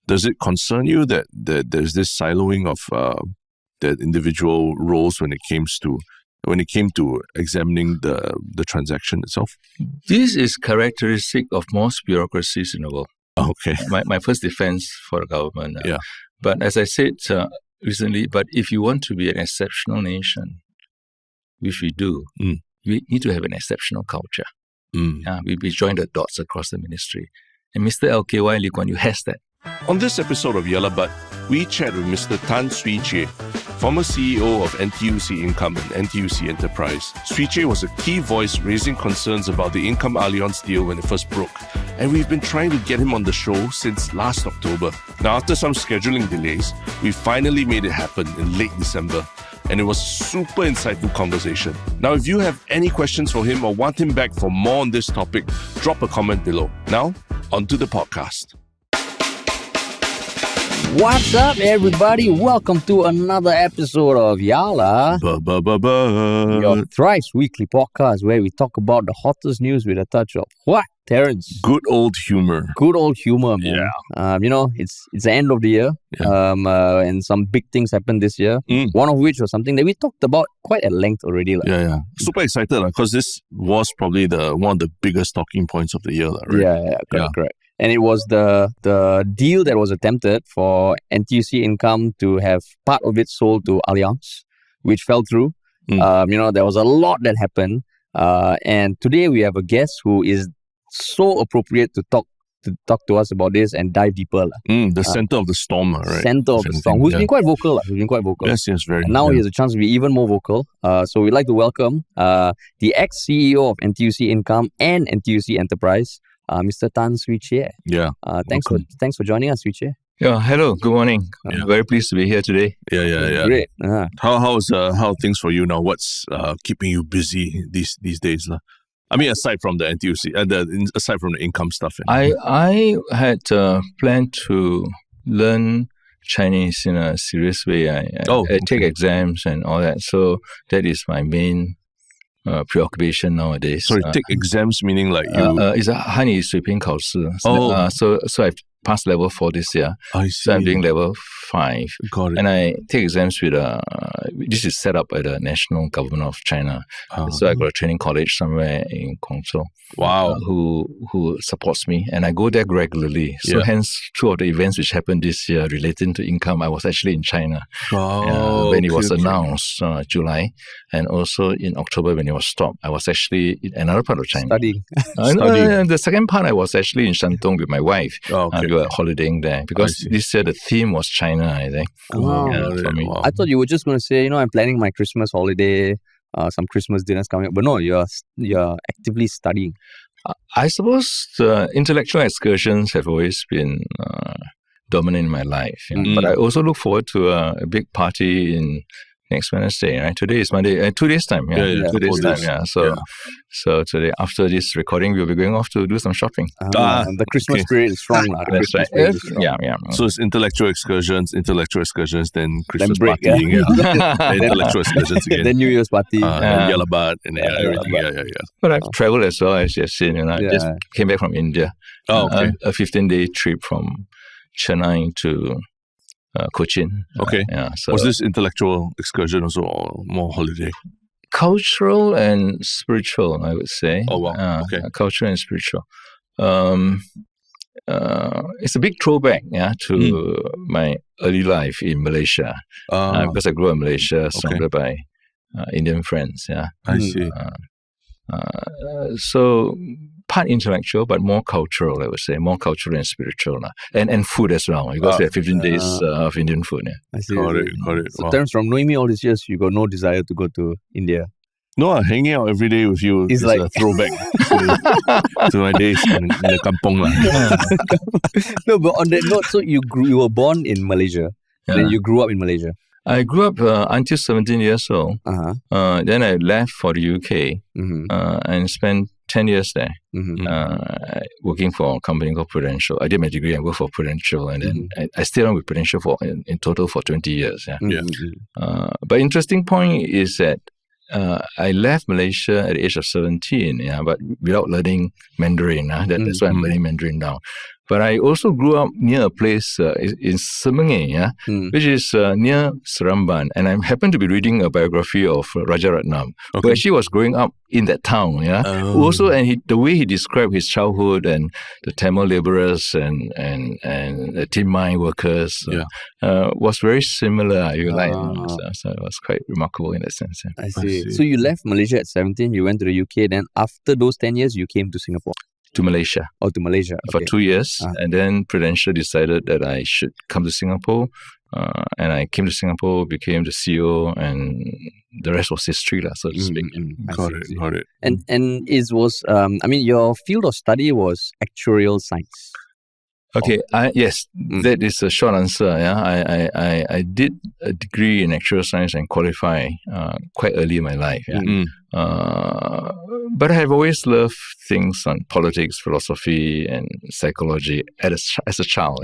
Does it concern you that there's this siloing of the individual roles when it came to examining the transaction itself? This is characteristic of most bureaucracies in the world. Okay. My first defense for the government. Yeah. But as I said recently, but if you want to be an exceptional nation, which we do, we need to have an exceptional culture. We join the dots across the ministry. And Mr. LKY Lee Kuan Yew has that. On this episode of Yalla But, we chat with Mr. Tan Suee Chieh, former CEO of NTUC Income and NTUC Enterprise. Suee Chieh was a key voice raising concerns about the Income-Allianz Deal when it first broke, and we've been trying to get him on the show since last October. Now, after some scheduling delays, we finally made it happen in late December, and it was a super insightful conversation. Now, if you have any questions for him or want him back for more on this topic, drop a comment below. Now, on to the podcast. What's up, everybody? Welcome to another episode of Yalla, your thrice weekly podcast where we talk about the hottest news with a touch of what, Terence? Good old humor. Good old humor, man. Yeah. It's the end of the year, and some big things happened this year. One of which was something that we talked about quite at length already. Yeah. Super excited because this was probably one of the biggest talking points of the year, right? Yeah, correct. And it was the deal that was attempted for NTUC Income to have part of it sold to Allianz, which fell through. There was a lot that happened. And today we have a guest who is so appropriate to talk to us about this and dive deeper. The center of the storm, right? Center of the storm, who's been quite vocal. Yes, very. And now he has a chance to be even more vocal. So we'd like to welcome the ex-CEO of NTUC Income and NTUC Enterprise, Mr. Tan Suee Chieh. Yeah. Thanks for joining us, Suee Chieh. Yeah, hello, good morning. I'm very pleased to be here today. Yeah. Great. How are things for you now? What's keeping you busy these days? I mean, aside from the NTUC, aside from the income stuff. I had planned to learn Chinese in a serious way. I take exams and all that. So that is my main preoccupation nowadays. Sorry, take exams meaning like you... it's a 汉语水平考试. So I've passed level 4 this year. I see. So I'm doing level 5. Got it. And I take exams with this is set up by the national government of China. So I got a training college somewhere in Guangzhou. Wow. Who supports me, and I go there regularly. So hence, two of the events which happened this year relating to income, I was actually in China when it was announced, July, and also in October when it was stopped. I was actually in another part of China. Studying. The second part, I was actually in Shandong with my wife. We were holidaying there because this year the theme was China, I think. For me. I thought you were just going to say, I'm planning my Christmas holiday. Some Christmas dinners coming up, but no, you're actively studying. I suppose the intellectual excursions have always been dominant in my life, but I also look forward to a big party in next Wednesday. Right, today is Monday. 2 days time. 2 days time. So today, after this recording, we'll be going off to do some shopping. The Christmas spirit is strong. That's right. Yeah. So it's intellectual excursions, then Christmas break, party, then intellectual excursions again. Then New Year's party, Yalla But, and everything. Yeah. But I've traveled as well, as you've seen. I just came back from India. A 15-day trip from Chennai to Cochin. Okay. So was this intellectual excursion also or more holiday? Cultural and spiritual, I would say. Oh, wow. Okay. Cultural and spiritual. It's a big throwback to my early life in Malaysia. Because I grew up in Malaysia, surrounded by Indian friends. I see. So part intellectual, but more cultural, I would say. More cultural and spiritual. And food as well, because we have 15 days of Indian food. I see. Got it. So, Terence, from knowing me all these years, you got no desire to go to India? No, hanging out every day with you is like a throwback to my days in the kampong. No, but on that note, so you were born in Malaysia, then you grew up in Malaysia. I grew up until 17 years old. Then I left for the UK and spent 10 years there working for a company called Prudential. I did my degree and worked for Prudential, and then I stayed on with Prudential in total for 20 years. But interesting point is that I left Malaysia at the age of 17, but without learning Mandarin. That's why I'm learning Mandarin now. But I also grew up near a place in Semenge, which is near Seremban. And I happened to be reading a biography of Rajaratnam, who actually was growing up in that town. Also, and the way he described his childhood and the Tamil laborers and the tin mine workers was very similar. So it was quite remarkable in that sense. I see. So you left Malaysia at 17, you went to the UK, then after those 10 years, you came to Singapore? To Malaysia. Oh, to Malaysia. For 2 years. And then Prudential decided that I should come to Singapore. And I came to Singapore, became the CEO, and the rest was history, so to speak. Got it. And it was, your field of study was actuarial science. Okay, yes, that is a short answer. I did a degree in actuarial science and qualified quite early in my life. But I have always loved things on politics, philosophy, and psychology as a child.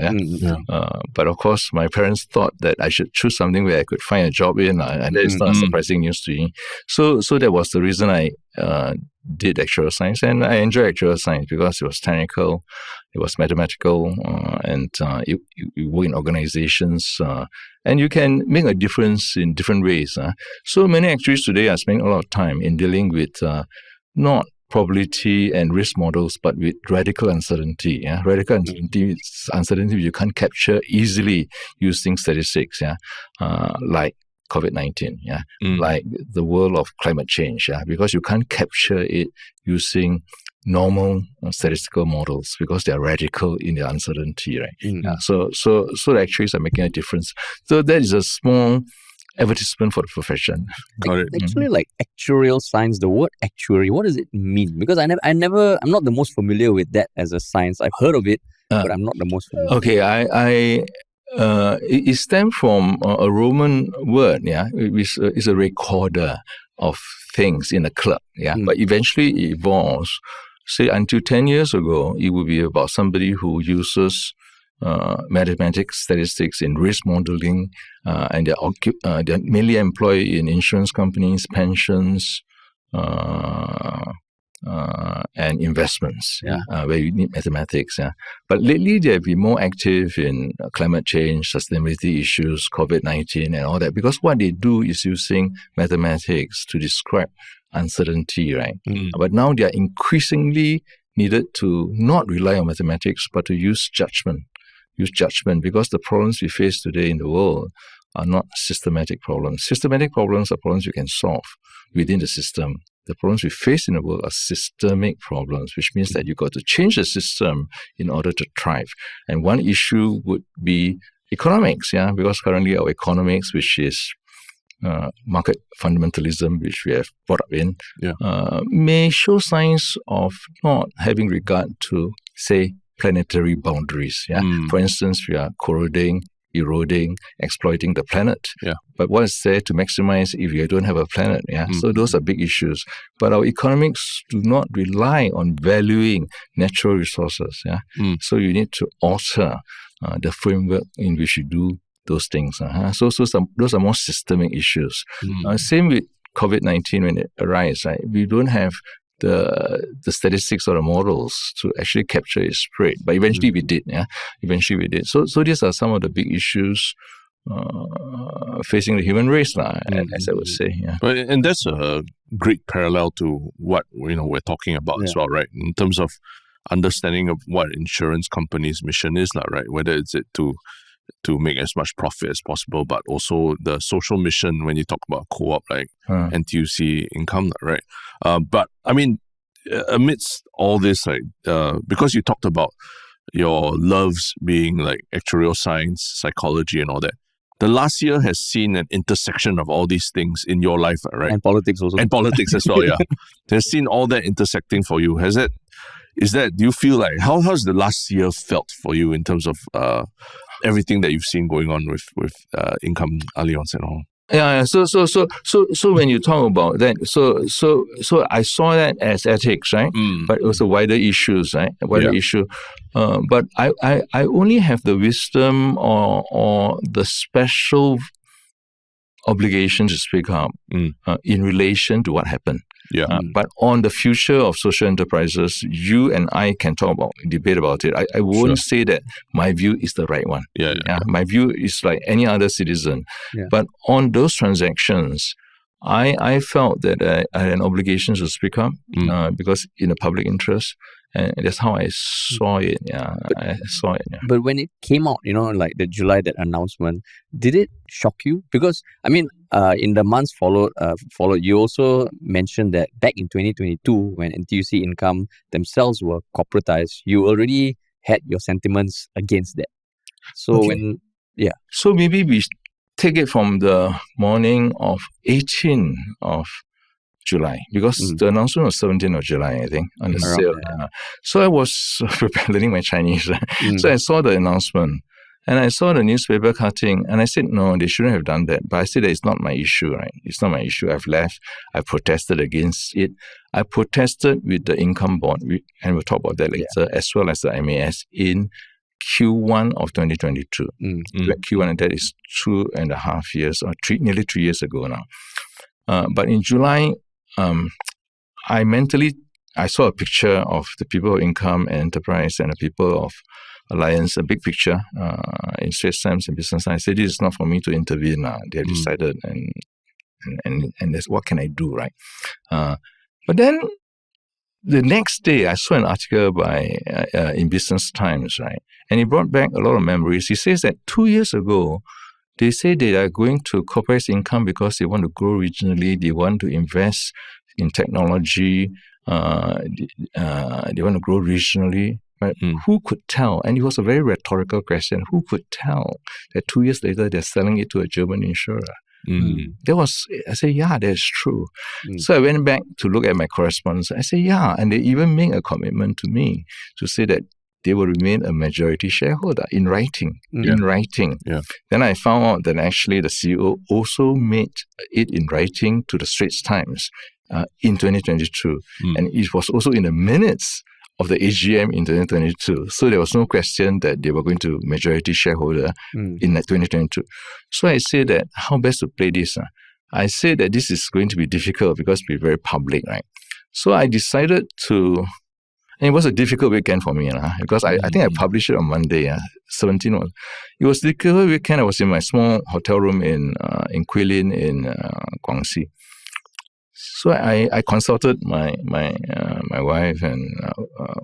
But of course, my parents thought that I should choose something where I could find a job in, and that is not surprising news to me. So that was the reason I did actuarial science, and I enjoy actuarial science because it was technical, it was mathematical, and you work in organizations, and you can make a difference in different ways. So many actuaries today are spending a lot of time in dealing with not probability and risk models, but with radical uncertainty. Radical uncertainty is uncertainty you can't capture easily using statistics. Like COVID-19, like the world of climate change, because you can't capture it using normal statistical models because they are radical in their uncertainty, right? So the actuaries are making a difference. So that is a small advertisement for the profession. Got it. Actually, like actuarial science, the word actuary, what does it mean? Because I'm not the most familiar with that as a science. I've heard of it, but I'm not the most familiar. Okay, it stems from a Roman word, which is a recorder of things in a clerk, but eventually it evolves. Say until 10 years ago, it would be about somebody who uses mathematics, statistics in risk modeling, and they're mainly employed in insurance companies, pensions, and investments, where you need mathematics. But lately, they have been more active in climate change, sustainability issues, COVID-19, and all that, because what they do is using mathematics to describe uncertainty, right? But now they are increasingly needed to not rely on mathematics, but to use judgment, because the problems we face today in the world are not systematic problems. Systematic problems are problems you can solve within the system. The problems we face in the world are systemic problems, which means that you've got to change the system in order to thrive. And one issue would be economics, because currently our economics, which is market fundamentalism, which we have brought up in, may show signs of not having regard to, say, planetary boundaries. For instance, we are corroding, eroding, exploiting the planet. But what is there to maximize if you don't have a planet? So those are big issues. But our economics do not rely on valuing natural resources. So you need to alter the framework in which you do those things. So those are more systemic issues. Same with COVID-19 when it arises. We don't have the statistics or the models to actually capture its spread. But eventually we did. Eventually we did. So these are some of the big issues facing the human race, as I would say. And that's a great parallel to what we're talking about as well, right? In terms of understanding of what insurance companies' mission is, right? Whether it's to make as much profit as possible, but also the social mission when you talk about co-op like NTUC Income, right? But I mean, amidst all this, because you talked about your loves being like actuarial science, psychology, and all that, the last year has seen an intersection of all these things in your life, right? And politics also. And politics as well, has seen all that intersecting for you. Do you feel like, how's the last year felt for you in terms of everything that you've seen going on with Income-Allianz and all? So when you talk about that, so I saw that as ethics, right? But it was a wider issues, right? Issue. But I only have the wisdom or the special obligation to speak up in relation to what happened. But on the future of social enterprises, you and I can debate about it. I won't say that my view is the right one. My view is like any other citizen. But on those transactions, I felt that I had an obligation to speak up because in the public interest. And that's how I saw it. I saw it. But when it came out, like the July, that announcement, did it shock you? Because, I mean, in the months followed, you also mentioned that back in 2022, when NTUC Income themselves were corporatized, you already had your sentiments against that. So So maybe we take it from the morning of 18th of July, because the announcement was 17th of July, I think, on the sale. So I was learning my Chinese. So I saw the announcement and I saw the newspaper cutting and I said, no, they shouldn't have done that. But I said that it's not my issue, right? It's not my issue. I've left. I protested against it. I protested with the income board, and we'll talk about that later, as well as the MAS in Q1 of 2022. Q1, and that is 2.5 years, or nearly 3 years ago now. But in July, I saw a picture of the people of Income and Enterprise and the people of Alliance, a big picture in Straits Times and Business. I said, this is not for me to intervene now. They have decided, and that's what can I do, right? But then the next day, I saw an article by in Business Times, right? And it brought back a lot of memories. He says that 2 years ago, they say they are going to corporate income because they want to grow regionally. They want to invest in technology. They want to grow regionally. But who could tell? And it was a very rhetorical question. Who could tell that 2 years later they're selling it to a German insurer? I said, yeah, that's true. So I went back to look at my correspondence. I said, yeah. And they even made a commitment to me to say that they will remain a majority shareholder in writing. Then I found out that actually the CEO also made it in writing to the Straits Times in 2022. And it was also in the minutes of the AGM in 2022. So there was no question that they were going to majority shareholder in 2022. So I said that how best to play this? I said that this is going to be difficult because it's very public, right? So I decided to. And it was a difficult weekend for me because I think I published it on Monday, 17th. It was a difficult weekend. I was in my small hotel room in Guilin in Guangxi. So I consulted my wife and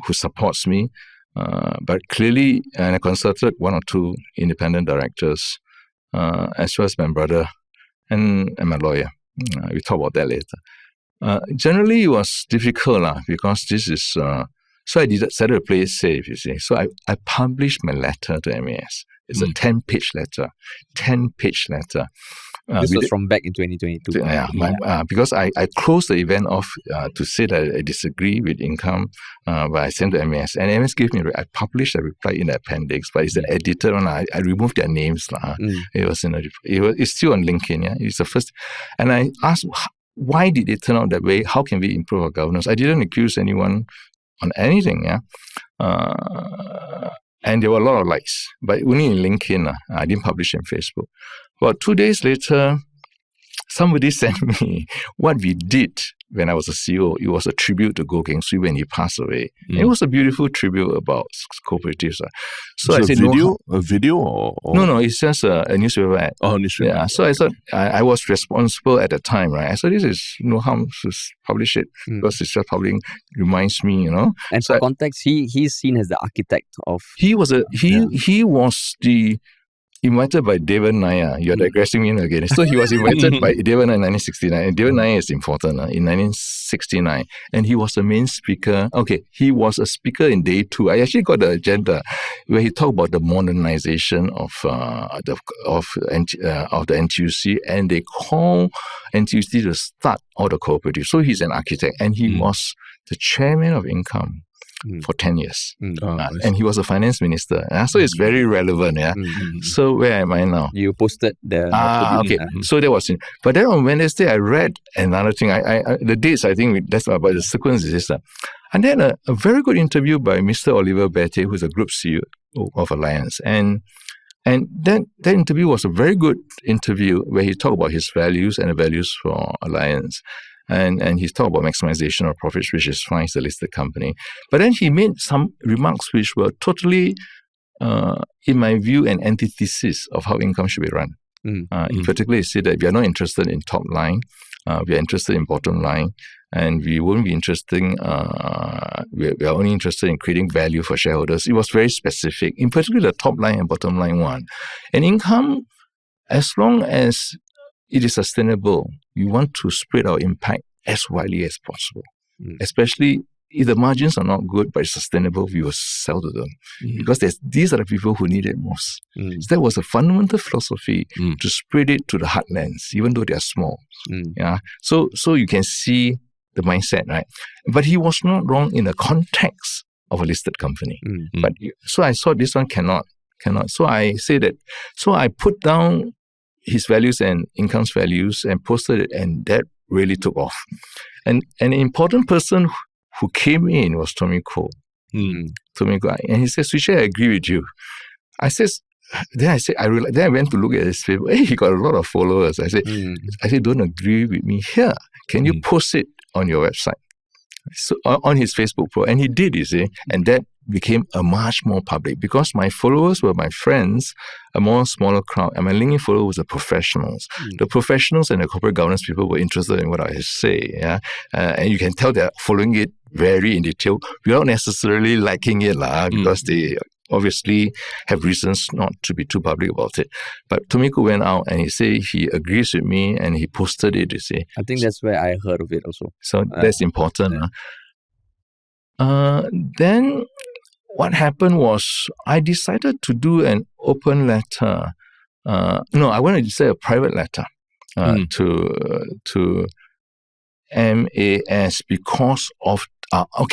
who supports me, but clearly, and I consulted one or two independent directors, as well as my brother and my lawyer. We talk about that later. Generally, it was difficult because this is. So I decided to play it safe, you see. So I published my letter to MAS. It's a 10-page letter. 10-page letter. This was from back in 2022. Because I closed the event off to say that I disagree with Income, but I sent to MAS. And MAS gave me, I published a reply in the appendix, but it's an edited one. I removed their names. It was it's still on LinkedIn. Yeah? It's the first. And I asked, why did it turn out that way? How can we improve our governance? I didn't accuse anyone on anything, and there were a lot of likes, but only in LinkedIn. I didn't publish in Facebook. But 2 days later, somebody sent me what we did when I was a CEO. It was a tribute to Goh Keng Swee when he passed away. It was a beautiful tribute about cooperatives. So I said, a video or? No, it's just a newspaper ad. Oh, newspaper. Yeah. So I thought I was responsible at the time, right? I thought this is no harm to publish it because it's just publishing reminds me, And so for context, he's seen as the architect of. He was the invited by Devan Nair. You're digressing me again. So he was invited by Devan Nair in 1969. And Devan Nair is important in 1969. And he was the main speaker. Okay, he was a speaker in day 2. I actually got the agenda where he talked about the modernization of the NTUC, and they call NTUC to start all the cooperatives. So he's an architect, and he was the chairman of Income for 10 years. And he was a finance minister. So it's very relevant. So where am I now? You posted the... okay. So that was it. But then on Wednesday, I read another thing. The dates, I think that's about the sequence is this. And then a very good interview by Mr. Oliver Beattie, who's a group CEO of Alliance. And And that interview was a very good interview where he talked about his values and the values for Allianz. And he talked about maximization of profits, which is fine, it's a listed company. But then he made some remarks which were totally, in my view, an antithesis of how income should be run. In particular, he said that we are not interested in top line, we are interested in bottom line, and we won't be interested. We are only interested in creating value for shareholders. It was very specific, in particular the top line and bottom line one. And income, as long as it is sustainable, we want to spread our impact as widely as possible. Especially if the margins are not good but it's sustainable, we will sell to them because these are the people who need it most. So that was a fundamental philosophy to spread it to the heartlands, even though they are small. Yeah. So you can see the mindset, right? But he was not wrong in the context of a listed company. But so I saw this one cannot. So I say that. So I put down his values and income's values and posted it, and that really took off. And an important person who came in was Tommy Koh. Tommy Koh, and he said, Suee Chieh, I agree with you. Then I went to look at his Facebook. Hey, he got a lot of followers. I said, don't agree with me here. Can you post it on your website? So on his Facebook post, and he did, you see, and that became a much more public because my followers were my friends, a more smaller crowd, and my LinkedIn followers were the professionals. The professionals and the corporate governance people were interested in what I say, and you can tell they're following it very in detail without necessarily liking it, because they obviously have reasons not to be too public about it. But Tomiko went out and he said he agrees with me and he posted it, you see. I think that's where I heard of it also. So that's important. Then what happened was I decided to do an open letter. I wanted to say a private letter to MAS because of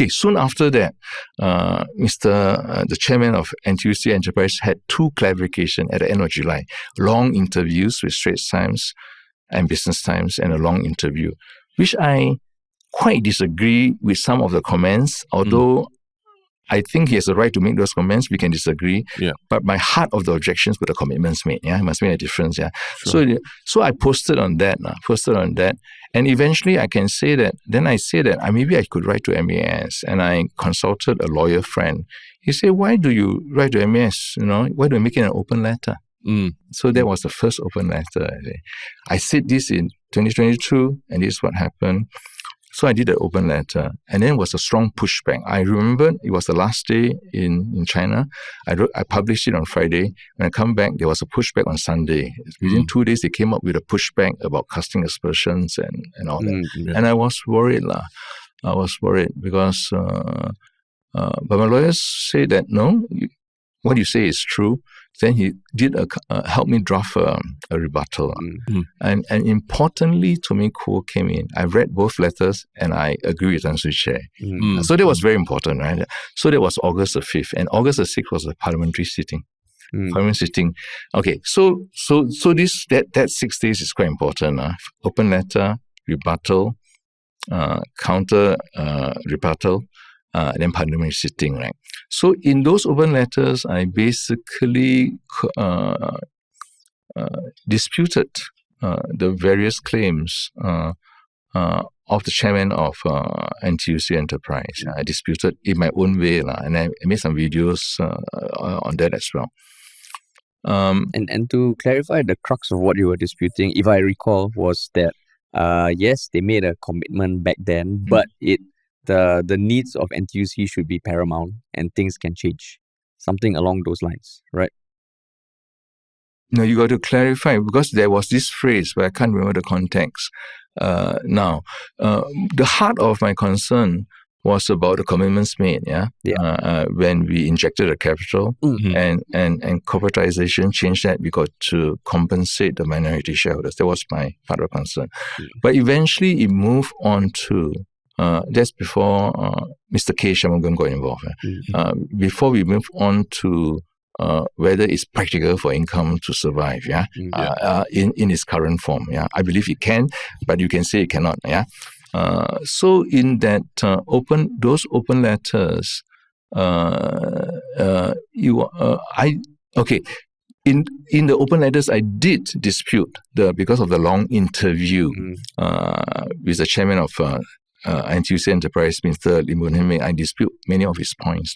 soon after that, the chairman of NTUC Enterprise had 2 clarifications at the end of July. Long interviews with Straits Times and Business Times and a long interview, which I quite disagree with some of the comments, although I think he has the right to make those comments. We can disagree. But my heart of the objections were the commitments made. It must make a difference. Sure. So I posted on that. And eventually I can say that, then I say that maybe I could write to MAS, and I consulted a lawyer friend. He said, why do you write to MAS? Why do you make it an open letter? So that was the first open letter. I said this in 2022, and this is what happened. So I did an open letter, and then it was a strong pushback. I remember it was the last day in China. I published it on Friday. When I come back, there was a pushback on Sunday. Within 2 days, they came up with a pushback about casting aspersions and all that. And I was worried. I was worried because, but my lawyers say that, no, what you say is true. Then he did help me draft a rebuttal. And importantly, Tommy Koh came in. I read both letters and I agree with Tan Suee Chieh. So that was very important, right? So that was August the 5th. And August the 6th was a parliamentary sitting. Okay, so that 6 days is quite important. Open letter, rebuttal, counter rebuttal, and then parliamentary sitting, right? So in those open letters, I basically disputed the various claims of the chairman of NTUC Enterprise. I disputed in my own way, and I made some videos on that as well. And to clarify, the crux of what you were disputing, if I recall, was that yes, they made a commitment back then, but the needs of NTUC should be paramount and things can change. Something along those lines, right? No, you got to clarify because there was this phrase, but I can't remember the context now. The heart of my concern was about the commitments made, when we injected the capital and corporatization changed that because to compensate the minority shareholders. That was my part of concern. But eventually it moved on to that's before Mr. K. Shanmugam got involved. Before we move on to whether it's practical for income to survive, in its current form. I believe it can, but you can say it cannot. So in that those open letters, in the open letters, I did dispute because of the long interview with the chairman of NTUC Enterprise, Mr. Lim Boon Heng. I dispute many of his points.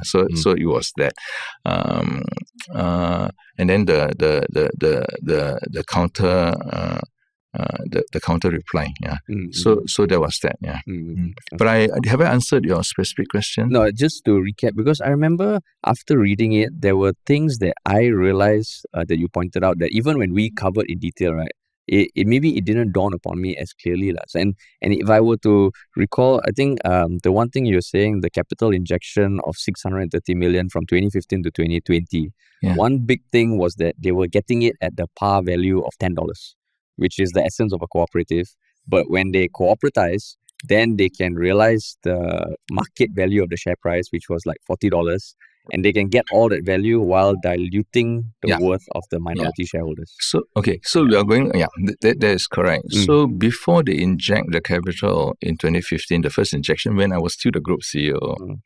So it was that. And then the counter the counter reply. So there was that. But have I answered your specific question? No, just to recap, because I remember after reading it, there were things that I realized that you pointed out that even when we covered in detail, right, it maybe it didn't dawn upon me as clearly. And if I were to recall, I think the one thing you're saying, the capital injection of 630 million from 2015 to 2020, one big thing was that they were getting it at the par value of $10, which is the essence of a cooperative. But when they cooperatize, then they can realize the market value of the share price, which was like $40, and they can get all that value while diluting the worth of the minority shareholders. So we are going, that is correct. So before they inject the capital in 2015, the first injection, when I was still the group CEO,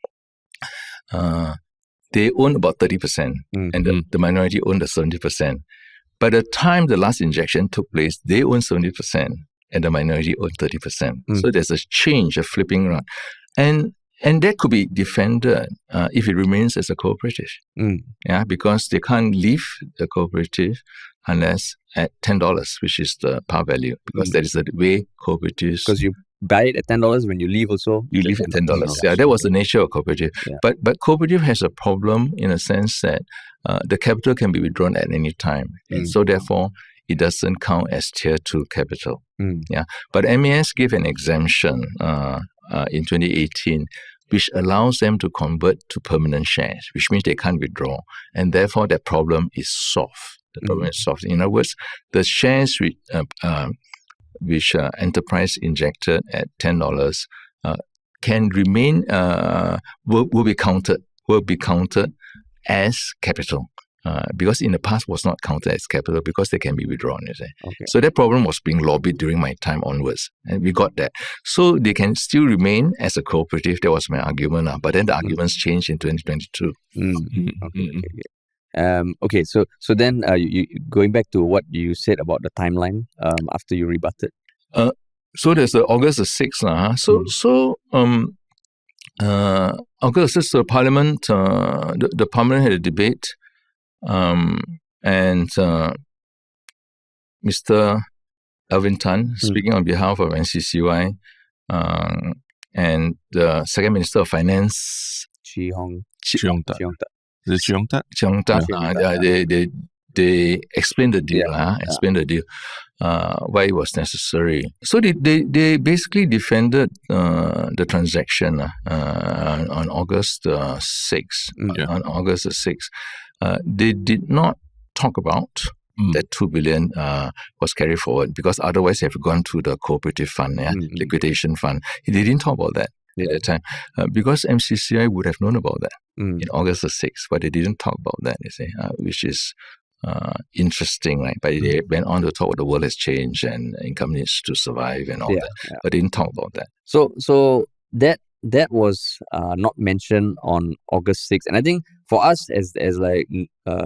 they owned about 30%, and the minority owned the 70%. By the time the last injection took place, they owned 70%, and the minority owned 30%. So there's a change, a flipping around. And that could be defended if it remains as a cooperative. Because they can't leave the cooperative unless at $10, which is the par value, because that is the way cooperatives... Because you buy it at $10, when you leave also... You leave at $10. That was the nature of cooperative. But cooperative has a problem in a sense that the capital can be withdrawn at any time. And so therefore, it doesn't count as Tier 2 capital. But MAS gave an exemption in 2018, which allows them to convert to permanent shares, which means they can't withdraw. And therefore, that problem is solved. The problem is solved. In other words, the shares which Enterprise injected at $10 can remain, will be counted as capital. Because in the past was not counted as capital because they can be withdrawn. So that problem was being lobbied during my time onwards, and we got that. So they can still remain as a cooperative. That was my argument. But then the arguments changed in 2022. Okay. So then you going back to what you said about the timeline after you rebutted. So there's August the 6th. So August the 6th, the Parliament, the Parliament had a debate. And Mr. Alvin Tan, speaking on behalf of NCCY, and the Second Minister of Finance, Cheong they explained the deal, why it was necessary. So they basically defended the transaction on August 6th. On August the 6th. They did not talk about that 2 billion was carried forward, because otherwise they have gone to the cooperative fund, liquidation fund. They didn't talk about that at that time, because MCCI would have known about that in August the 6th, but they didn't talk about that, which is interesting, right? But they went on to talk about the world has changed and income needs to survive and all that, but they didn't talk about that. So that was not mentioned on August 6th. And I think for us as like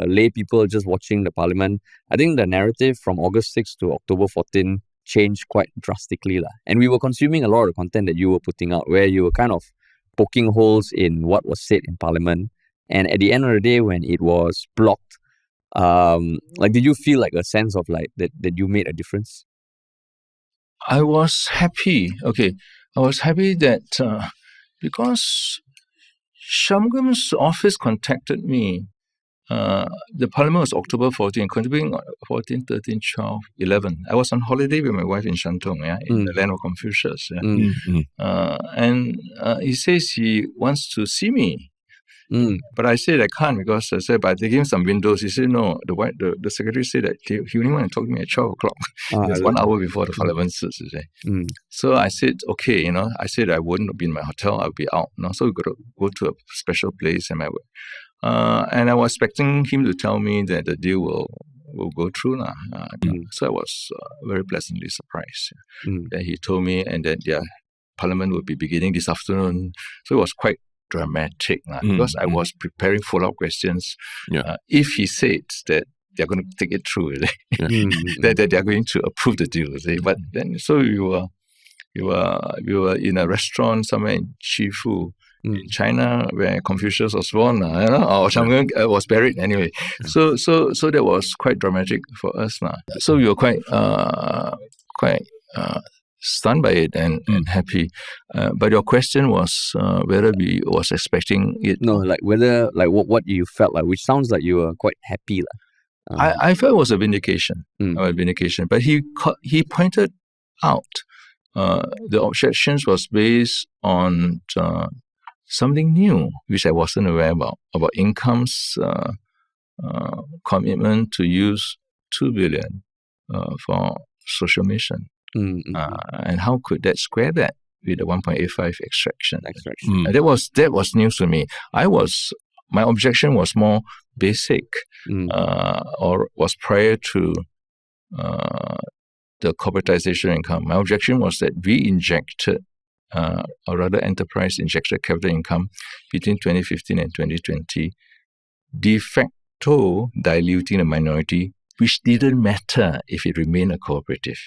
lay people just watching the Parliament, I think the narrative from August 6th to October 14 changed quite drastically. And we were consuming a lot of the content that you were putting out, where you were kind of poking holes in what was said in Parliament. And at the end of the day, when it was blocked, did you feel like a sense of like that you made a difference? I was happy. I was happy that because Shanmugam's office contacted me. The Parliament was October 14, contributing 14, 13, 12, 11. I was on holiday with my wife in Shantung, in the land of Confucius. And he says he wants to see me. But I said I can't, because I said, but they gave him some windows. He said, no, the secretary said that he only want to talk to me at 12 o'clock. It's 1 hour before the Parliament sits. So I said, okay, I said I wouldn't be in my hotel, I'll be out. So we got to go to a special place. And I was expecting him to tell me that the deal will go through. So I was very pleasantly surprised that he told me, and that Parliament will be beginning this afternoon. So it was quite dramatic because I was preparing follow-up questions. If he said that they're going to take it through, that they're going to approve the deal. But then, so we were in a restaurant somewhere in Shifu, in China, where Confucius was born, or Chang'e was buried anyway. So that was quite dramatic for us. So we were quite stunned by it and happy. But your question was whether we was expecting it. No, like whether, like what you felt like, which sounds like you were quite happy. I felt it was a vindication. But he pointed out the objections was based on something new, which I wasn't aware about Income's commitment to use 2 billion for social mission. And how could that square that with the 1.85 extraction? That was news to me. My objection was more basic, or was prior to the corporatization income. My objection was that we injected, or rather enterprise injected capital income between 2015 and 2020, de facto diluting the minority, which didn't matter if it remained a cooperative,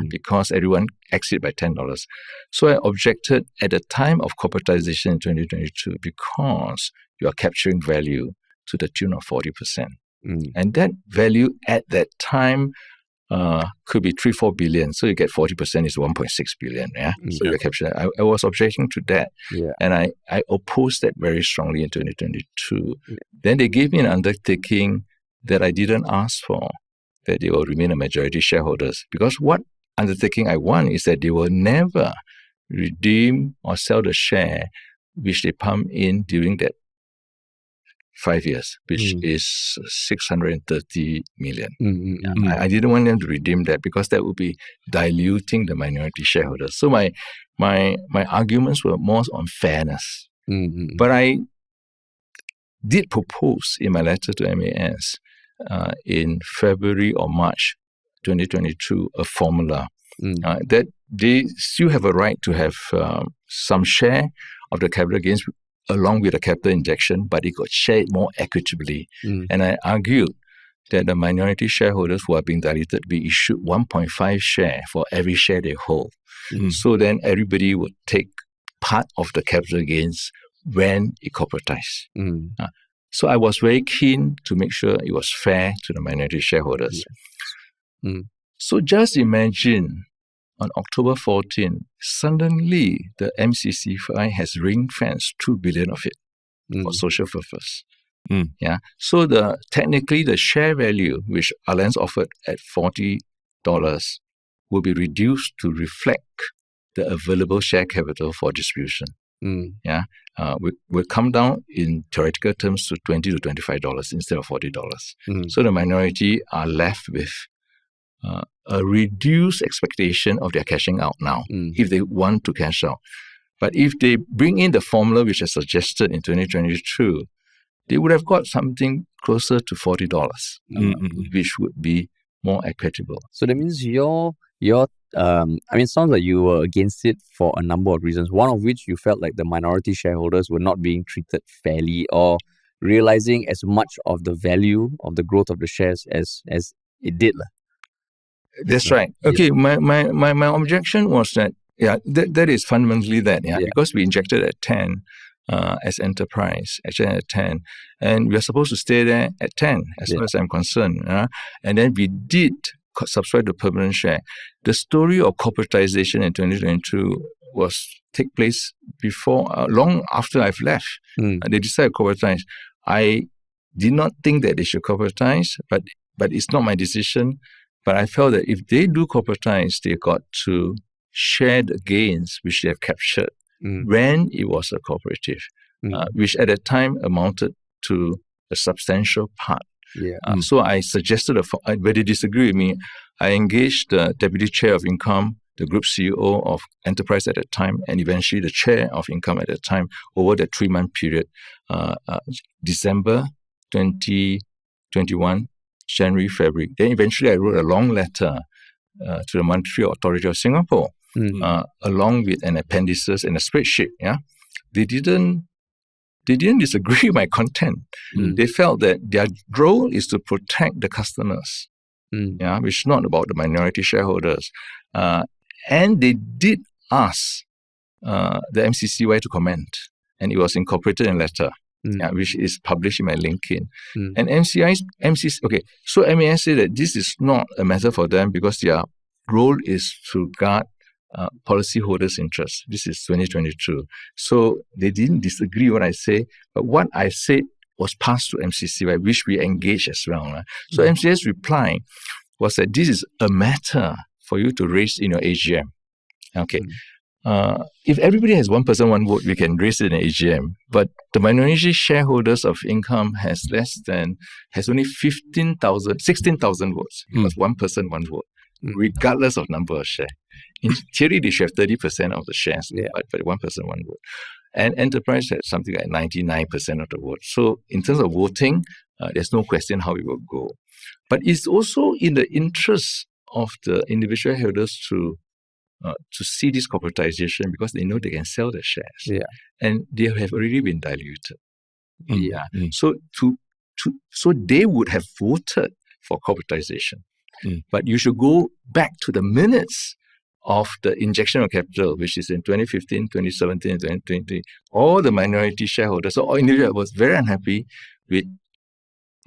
because everyone exited by $10. So I objected at the time of corporatization in 2022 because you are capturing value to the tune of 40%. And that value at that time could be 3-4 billion. So you get 40% is 1.6 billion. So you capture that. I was objecting to that. And I opposed that very strongly in 2022. Then they gave me an undertaking that I didn't ask for, that they will remain a majority shareholders. Because what undertaking I want is that they will never redeem or sell the share which they pump in during that 5 years, which is 630 million. I didn't want them to redeem that because that would be diluting the minority shareholders. So my arguments were more on fairness. But I did propose in my letter to MAS in February or March 2022 a formula that they still have a right to have some share of the capital gains along with a capital injection, but it got shared more equitably. And I argued that the minority shareholders who are being diluted be issued 1.5 share for every share they hold. So then everybody would take part of the capital gains when it corporatized. So I was very keen to make sure it was fair to the minority shareholders. So just imagine, on October 14, suddenly the MCCI has ring-fenced 2 billion of it for social purpose. So technically the share value which Allianz offered at $40 will be reduced to reflect the available share capital for distribution. Will come down in theoretical terms to $20 to $25 instead of $40. So the minority are left with a reduced expectation of their cashing out now, if they want to cash out. But if they bring in the formula which I suggested in 2022, they would have got something closer to $40, which would be more equitable. So that means it sounds like you were against it for a number of reasons. One of which you felt like the minority shareholders were not being treated fairly or realizing as much of the value of the growth of the shares as it did. That's right. Okay, my objection was that, that is fundamentally that, because we injected at 10 as enterprise, actually at 10, and we are supposed to stay there at 10, as far as I'm concerned. And then we did subscribe to permanent share. The story of corporatization in 2022 take place before, long after I've left. They decided to corporatize. I did not think that they should corporatize, but it's not my decision. But I felt that if they do corporatize, they got to share the gains which they have captured when it was a cooperative, which at that time amounted to a substantial part. So I suggested, where they disagree with me, I engaged the Deputy Chair of Income, the Group CEO of Enterprise at that time, and eventually the Chair of Income at that time over the 3-month period, December 2021, January, February. Then eventually I wrote a long letter to the Monetary Authority of Singapore, along with an appendices and a spreadsheet. They didn't they didn't disagree with my content. They felt that their role is to protect the customers, which is not about the minority shareholders. And they did ask the MCCY to comment, and it was incorporated in a letter, which is published in my LinkedIn. And so MAS said that this is not a matter for them because their role is to guard policyholders' interests. This is 2022. So they didn't disagree with what I say, but what I said was passed to MCCY, which we engaged as well. So MCCY's reply was that this is a matter for you to raise in your AGM. Okay. If everybody has one person, one vote, we can raise it in AGM. But the minority shareholders of Income has only 16,000 votes. Because one person, one vote, regardless of number of shares. In theory, they should have 30% of the shares, but one person, one vote. And Enterprise had something like 99% of the vote. So in terms of voting, there's no question how it will go. But it's also in the interest of the individual shareholders to see this corporatization because they know they can sell the shares. And they have already been diluted. So so they would have voted for corporatization. But you should go back to the minutes of the injection of capital, which is in 2015, 2017, and 2020. All the minority shareholders, so all individuals was very unhappy with,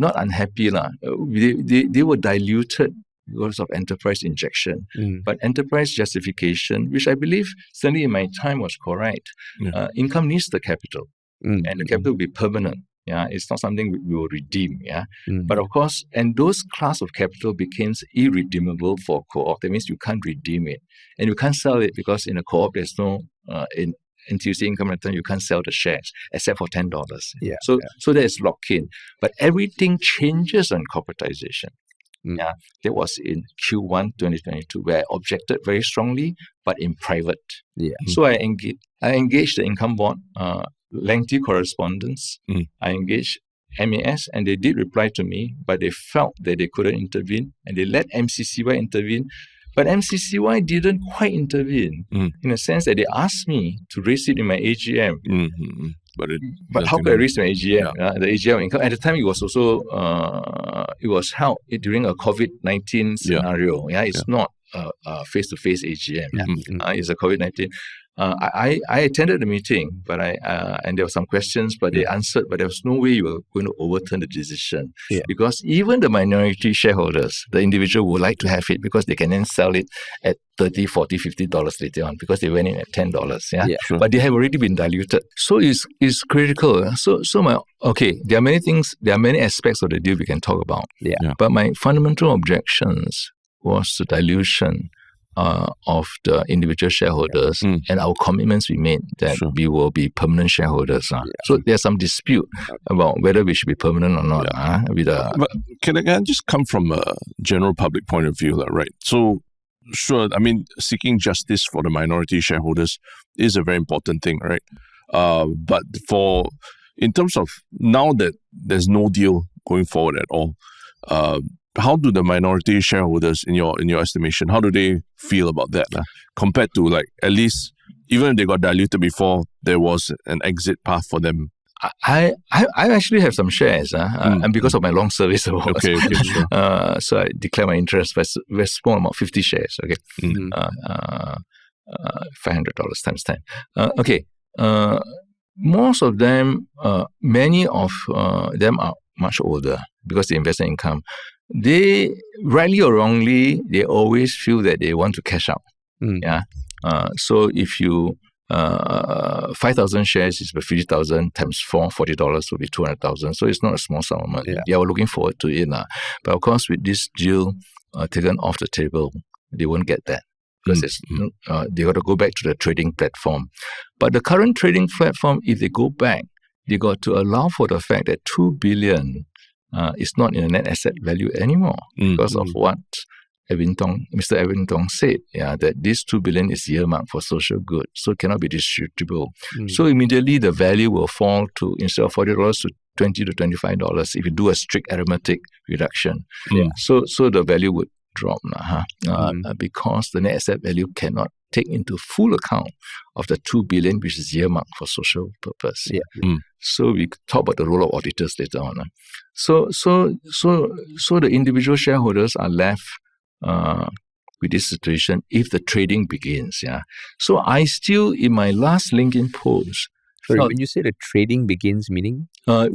not unhappy, they were diluted because of enterprise injection. But enterprise justification, which I believe certainly in my time was correct, Income needs the capital, and the capital will be permanent. It's not something we will redeem. But of course, and those class of capital becomes irredeemable for co-op. That means you can't redeem it. And you can't sell it because in a co-op, there's no, in NTUC income return, you can't sell the shares except for $10. So that is locked in. But everything changes on corporatization. That was in Q1 2022, where I objected very strongly, but in private. So I engaged the Income Board, lengthy correspondence. I engaged MAS, and they did reply to me, but they felt that they couldn't intervene, and they let MCCY intervene. But MCCY didn't quite intervene in a sense that they asked me to raise it in my AGM. But how could I raise my AGM? The AGM Income at the time, it was also it was held during a COVID-19 scenario. It's not a face-to-face AGM. It's a COVID-19. I attended the meeting, but and there were some questions, but they answered, but there was no way you were going to overturn the decision. Because even the minority shareholders, the individual would like to have it because they can then sell it at $30, $40, $50 later on because they went in at $10. But they have already been diluted. So it's critical. So there are many things, there are many aspects of the deal we can talk about. But my fundamental objections was the dilution of the individual shareholders and our commitments we made that we will be permanent shareholders. So there's some dispute about whether we should be permanent or not. But can I just come from a general public point of view, right? So sure, I mean, seeking justice for the minority shareholders is a very important thing, right? But in terms of now that there's no deal going forward at all, how do the minority shareholders, in your estimation, how do they feel about that? Compared to, like, at least, even if they got diluted before, there was an exit path for them. I actually have some shares, and because of my long service, so I declare my interest very small amount, 50 shares. $500 times 10. Most of them, many of them are much older because they invest in Income. They, rightly or wrongly, they always feel that they want to cash out. So if you 5,000 shares is 50,000 times 4, $40 will be 200,000. So it's not a small sum of money. They are looking forward to it. But of course, with this deal taken off the table, they won't get that because they got to go back to the trading platform. But the current trading platform, if they go back, they got to allow for the fact that $2 billion is not in a net asset value anymore because of what Mr. Edwin Tong said, that this $2 billion is earmarked for social good, so it cannot be distributable. So immediately the value will fall to, instead of $40 to $20 to $25 if you do a strict arithmetic reduction. So the value would drop because the net asset value cannot take into full account of the 2 billion which is earmarked for social purpose. So we talk about the role of auditors later on. So the individual shareholders are left with this situation if the trading begins. So I still, in my last LinkedIn post, sorry, when you say the trading begins, meaning?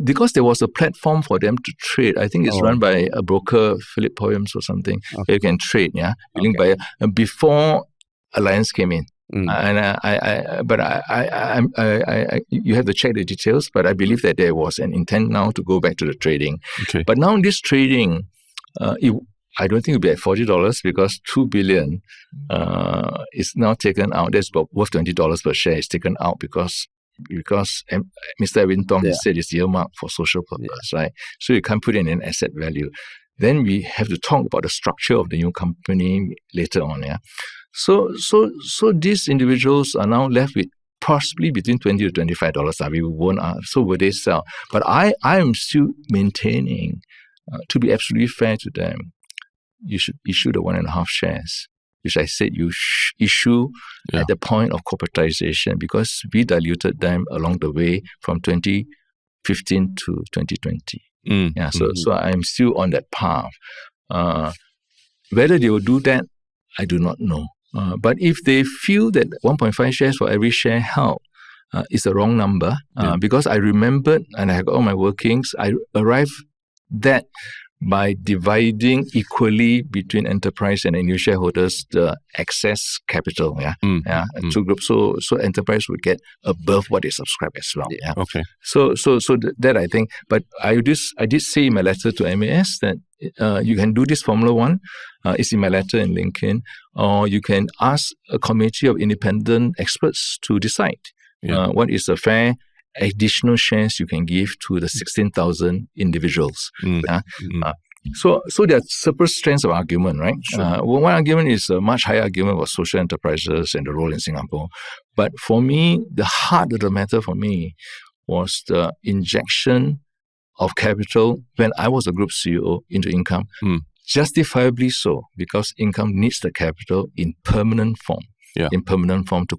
Because there was a platform for them to trade. I think it's run by a broker, Philip Poems or something. Where you can trade, willing buyer before Allianz came in. You have to check the details, but I believe that there was an intent now to go back to the trading. Okay. But now this trading, I don't think it'll be at $40 because 2 billion is now taken out. That's about worth $20 per share. It's taken out because Mr. Edwin Tong said it's earmarked for social purpose, right? So you can't put in an asset value. Then we have to talk about the structure of the new company later on. So these individuals are now left with possibly between $20 to $25. We won't. So will they sell? But I am still maintaining, to be absolutely fair to them, you should issue the 1.5 shares, which I said you issue at the point of corporatization, because we diluted them along the way from 2015 to 2020. So I'm still on that path. Whether they will do that, I do not know. But if they feel that 1.5 shares for every share held is the wrong number, because I remembered, and I have all my workings, I arrived that by dividing equally between enterprise and new shareholders the excess capital, two groups, so enterprise would get above what they subscribe as well. Okay. So that I think, but I did say in my letter to MAS that you can do this Formula 1. It's in my letter in LinkedIn, or you can ask a committee of independent experts to decide what is a fair additional shares you can give to the 16,000 individuals. So there are separate strands of argument, right? Sure. One argument is a much higher argument about social enterprises and the role in Singapore. But for me, the heart of the matter for me was the injection of capital when I was a group CEO into Income. Justifiably so, because Income needs the capital in permanent form. To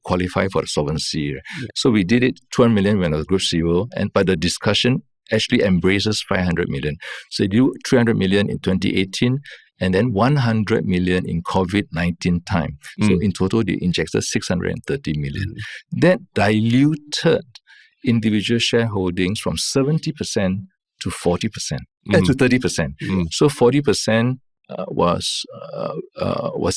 qualify for the solvency. So we did it 200 million when I was group CEO, but the discussion actually embraces 500 million. So you do 300 million in 2018 and then 100 million in COVID-19 time. So in total, they injected 630 million. That diluted individual shareholdings from 70% to 40%, to 30%. So 40% was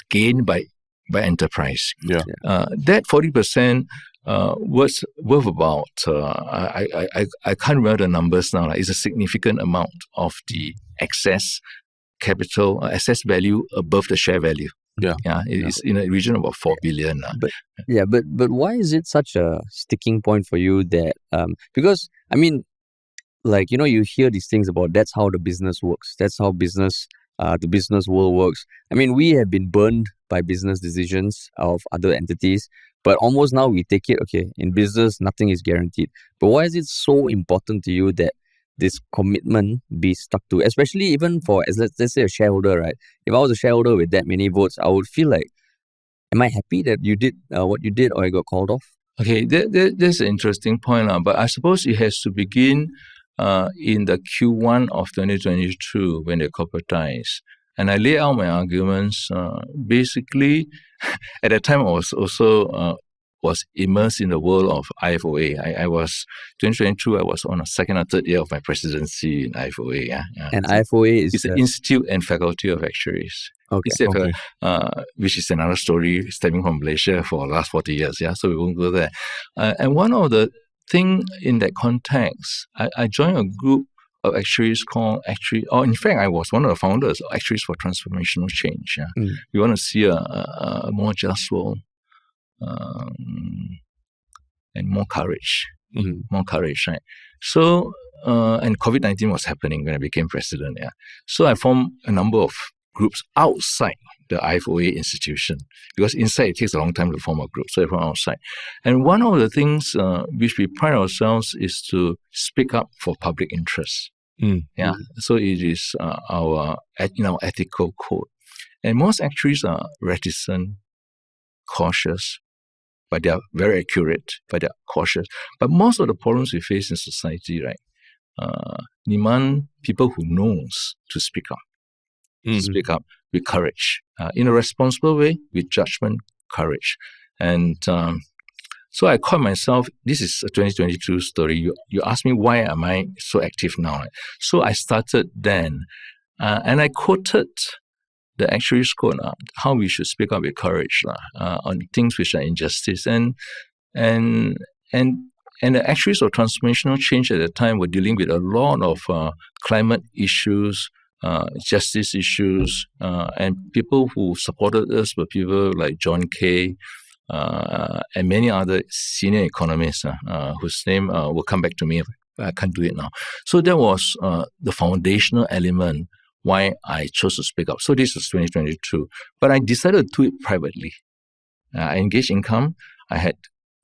gained by enterprise. That 40% was worth about, I can't remember the numbers now. It's a significant amount of the excess capital, excess value above the share value. It's in a region of about 4 billion. But why is it such a sticking point for you that, because, I mean, like, you hear these things about that's how the business works. That's how the business world works. I mean, we have been burned by business decisions of other entities, but almost now we take it, okay, in business, nothing is guaranteed. But why is it so important to you that this commitment be stuck to, especially even for, as let's say a shareholder, right? If I was a shareholder with that many votes, I would feel like, am I happy that you did what you did, or I got called off? Okay, that's an interesting point, but I suppose it has to begin in the Q1 of 2022 when they corporatized. And I lay out my arguments. Basically, at that time I was also was immersed in the world of IFOA. I was 2022. I was on a second or third year of my presidency in IFOA. And IFOA is the Institute and Faculty of Actuaries. Which is another story stemming from Malaysia for the last 40 years. So we won't go there. And one of the thing in that context, I joined a group of actuaries called Actuary. In fact, I was one of the founders of Actuaries for Transformational Change. We want to see a more just world and more courage. More courage, right? So, and COVID-19 was happening when I became president. So I formed a number of groups outside the IFOA institution, because inside it takes a long time to form a group, so from outside. And one of the things which we pride ourselves is to speak up for public interest. So it is our ethical code. And most actuaries are reticent cautious, but they are very accurate, but they are cautious. But most of the problems we face in society, right, demand people who knows to speak up. Speak up with courage, in a responsible way, with judgment, courage. And so I caught myself, this is a 2022 story. You asked me, why am I so active now? So I started then, and I quoted the Actuary's quote, how we should speak up with courage on things which are injustice. And the Actuaries of Transformational Change at the time were dealing with a lot of climate issues, justice issues, and people who supported us were people like John Kay and many other senior economists whose name will come back to me if I can't do it now. So that was the foundational element why I chose to speak up. So this was 2022. But I decided to do it privately. I engaged Income. I had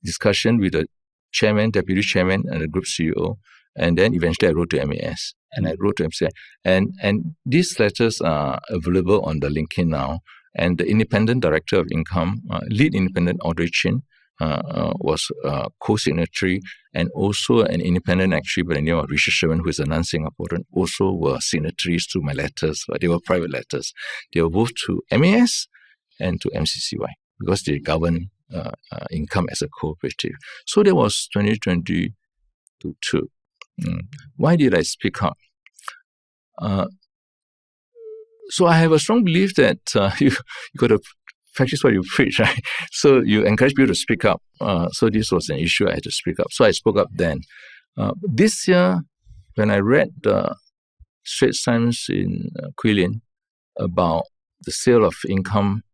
discussion with the chairman, deputy chairman, and the group CEO. And then eventually I wrote to MAS. And I wrote to MCI. And these letters are available on the LinkedIn now. And the independent director of Income, lead independent Audrey Chin, was co-signatory, and also an independent actuary by the name of Richard Sherman, who is a non-Singaporean, also were signatories to my letters. They were private letters. They were both to MAS and to MCCY because they govern Income as a cooperative. So that was 2022. Why did I speak up? So I have a strong belief that you got to practice what you preach, right? So you encourage people to speak up. So this was an issue I had to speak up. So I spoke up then. This year, when I read the Straits Times in Quilin about the sale of Income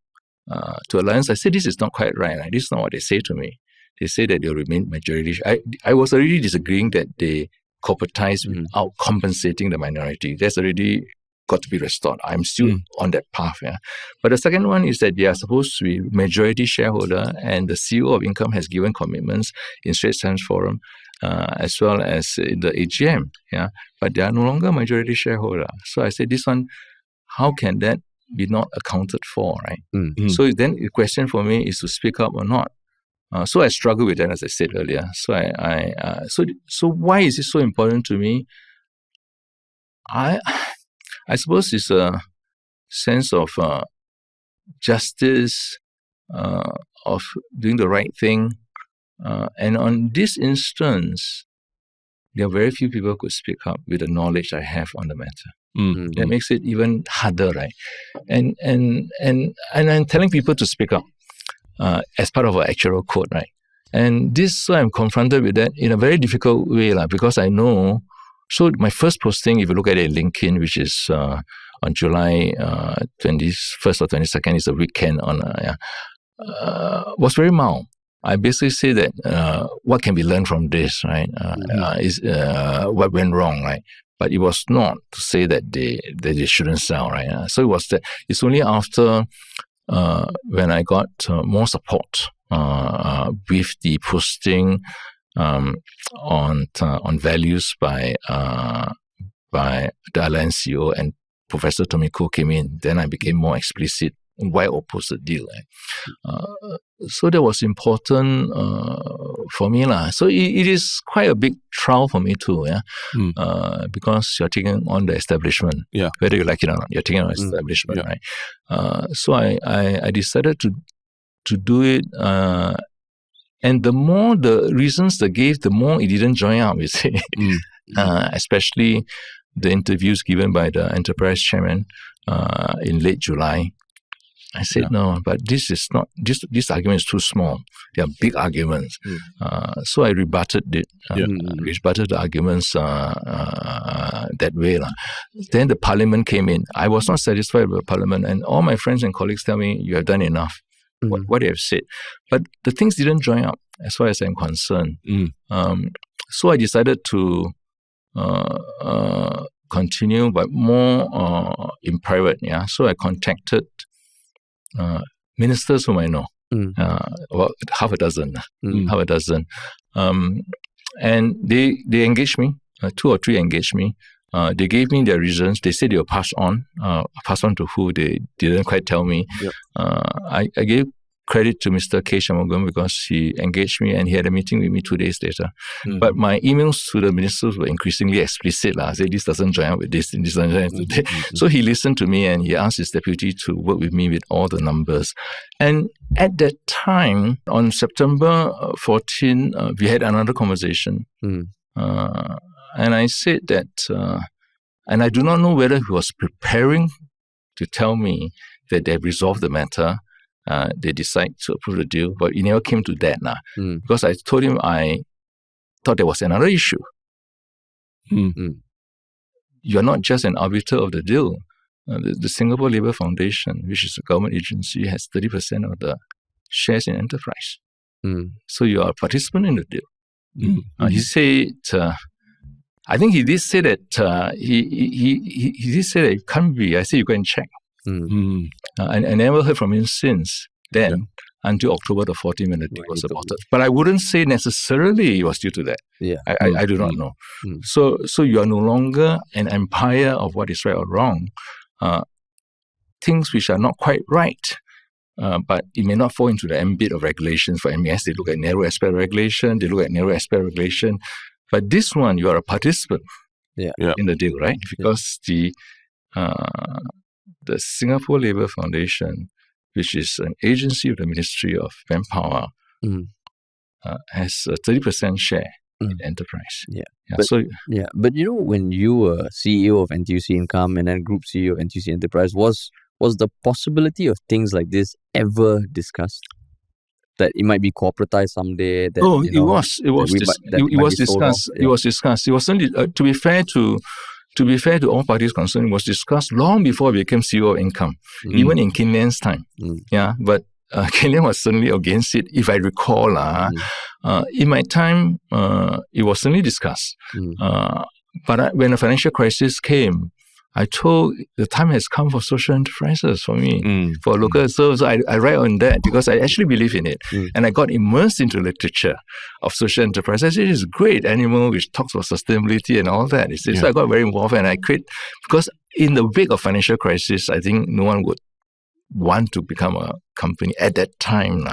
to Allianz, I said, this is not quite right. This is not what they say to me. They say that they'll remain majority. I was already disagreeing that they corporatize without compensating the minority. That's already got to be restored. I'm still on that path. Yeah. But the second one is that they are supposed to be majority shareholder, and the CEO of Income has given commitments in Straits Times Forum as well as in the AGM. Yeah. But they are no longer majority shareholder. So I said, this one, how can that be not accounted for, right? So then the question for me is to speak up or not. So I struggle with that, as I said earlier. So so why is it so important to me? I suppose it's a sense of justice, of doing the right thing. And on this instance, there are very few people who could speak up with the knowledge I have on the matter. That makes it even harder, right? And I'm telling people to speak up as part of our actuarial code, right? And so I'm confronted with that in a very difficult way, because I know. So my first posting, if you look at it in LinkedIn, which is on July 21st or 22nd, is a weekend was very mild. I basically say that what can be learned from this, right? Is what went wrong, right? But it was not to say that they shouldn't sell, right? So it was that. It's only after when I got more support with the posting on values by the Allianz CEO and Professor Tomiko came in, then I became more explicit why I opposed the deal. So that was important for me. So it is quite a big trial for me too, because you're taking on the establishment. Whether you like it or not, you're taking on the establishment, right? So I decided to do it. And the more the reasons they gave, the more it didn't join up, you see. Especially the interviews given by the enterprise chairman in late July. I said, no, but this is not, this argument is too small. They are big arguments. So I rebutted it, rebutted the arguments that way. Then the parliament came in. I was not satisfied with the parliament, and all my friends and colleagues tell me, you have done enough. What they have said. But the things didn't join up as far as I'm concerned. So I decided to continue, but more in private. So I contacted ministers whom I know, about half a dozen. And they engaged me, 2 or 3 engaged me. They gave me their reasons. They said they will pass on to who, they didn't quite tell me. I gave credit to Mr. K. Shanmugam because he engaged me and he had a meeting with me 2 days later. But my emails to the ministers were increasingly explicit. I said, this doesn't join up with this, this doesn't join up with that. So he listened to me and he asked his deputy to work with me with all the numbers. And at that time, on September 14, we had another conversation. And I said that, and I do not know whether he was preparing to tell me that they've resolved the matter. They decide to approve the deal, but it never came to that because I told him I thought there was another issue. You're not just an arbiter of the deal. The Singapore Labour Foundation, which is a government agency, has 30% of the shares in enterprise. So you are a participant in the deal. He said, I think he did say that he did say that it can't be. I said, you go and check. I never heard from him since then until October the 14th when the deal was aborted. But I wouldn't say necessarily it was due to that. I do not know. So you are no longer an umpire of what is right or wrong. Things which are not quite right, but it may not fall into the ambit of regulations. For MAS, they look at narrow aspect regulation, they look at narrow aspect regulation. But this one, you are a participant in the deal, right? Because the Singapore Labour Foundation, which is an agency of the Ministry of Manpower, has a 30% share in enterprise. But you know, when you were CEO of NTUC Income and then Group CEO of NTUC Enterprise, was the possibility of things like this ever discussed? That it might be corporatized someday. That, it was discussed. It was discussed. It was only to be fair to all parties concerned, it was discussed long before I became CEO of Income, even in Kin Lian's time. But Kin Lian was certainly against it, if I recall. In my time, it was certainly discussed. But when the financial crisis came, I told the time has come for social enterprises for me, for local. So I write on that because I actually believe in it. And I got immersed into literature of social enterprise. I said, it's a great animal which talks about sustainability and all that. So I got very involved and I create, because in the wake of financial crisis, I think no one would want to become a company at that time.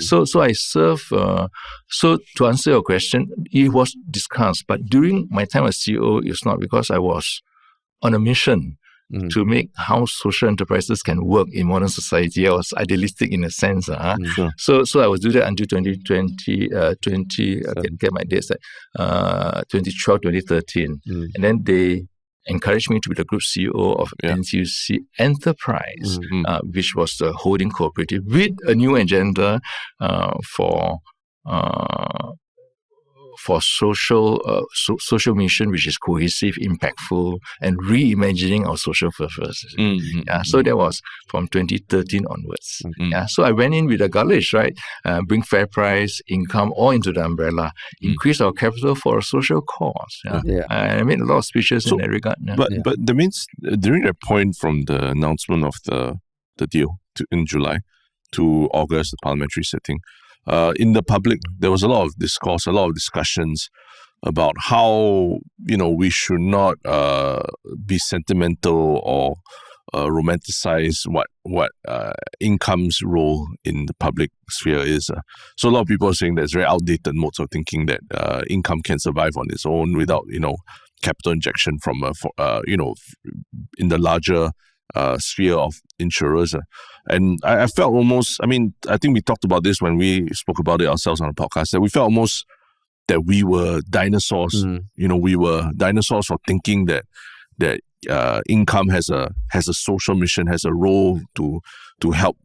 So I serve, so to answer your question, it was discussed. But during my time as CEO, it's not, because I was on a mission to make how social enterprises can work in modern society. I was idealistic in a sense. So I was doing that until 2020, I can get my dates, 2012, 2013. And then they encouraged me to be the group CEO of NTUC Enterprise, which was the holding cooperative with a new agenda for social mission, which is cohesive, impactful, and reimagining our social purpose. So that was from 2013 onwards. So I went in with a gullish, right? Bring fair price, income, all into the umbrella. Increase our capital for a social cause. I made a lot of speeches in that regard. But that means during that point from the announcement of the deal in July to August, the parliamentary sitting, in the public, there was a lot of discourse, a lot of discussions about how, we should not be sentimental or romanticize what income's role in the public sphere is. So a lot of people are saying there's very outdated modes of thinking that income can survive on its own without, capital injection from, in the larger sphere of insurers. And I felt almost, I think we talked about this when we spoke about it ourselves on the podcast, that we felt almost that we were dinosaurs. We were dinosaurs for thinking that income has a social mission, has a role to help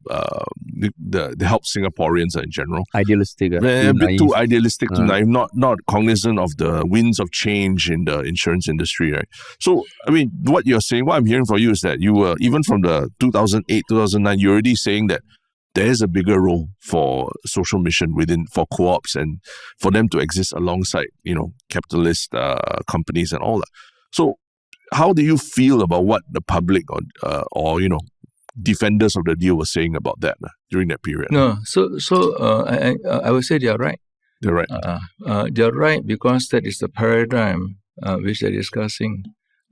help Singaporeans in general. Idealistic, a bit too idealistic, too naive, not cognizant of the winds of change in the insurance industry, right? So, what you're saying, what I'm hearing from you is that you were, even from the 2008, 2009, you're already saying that there is a bigger role for social mission for co-ops and for them to exist alongside, capitalist companies and all that. So, how do you feel about what the public or defenders of the deal were saying about that during that period? No, I would say they are right. They're right. They are right because that is the paradigm which they're discussing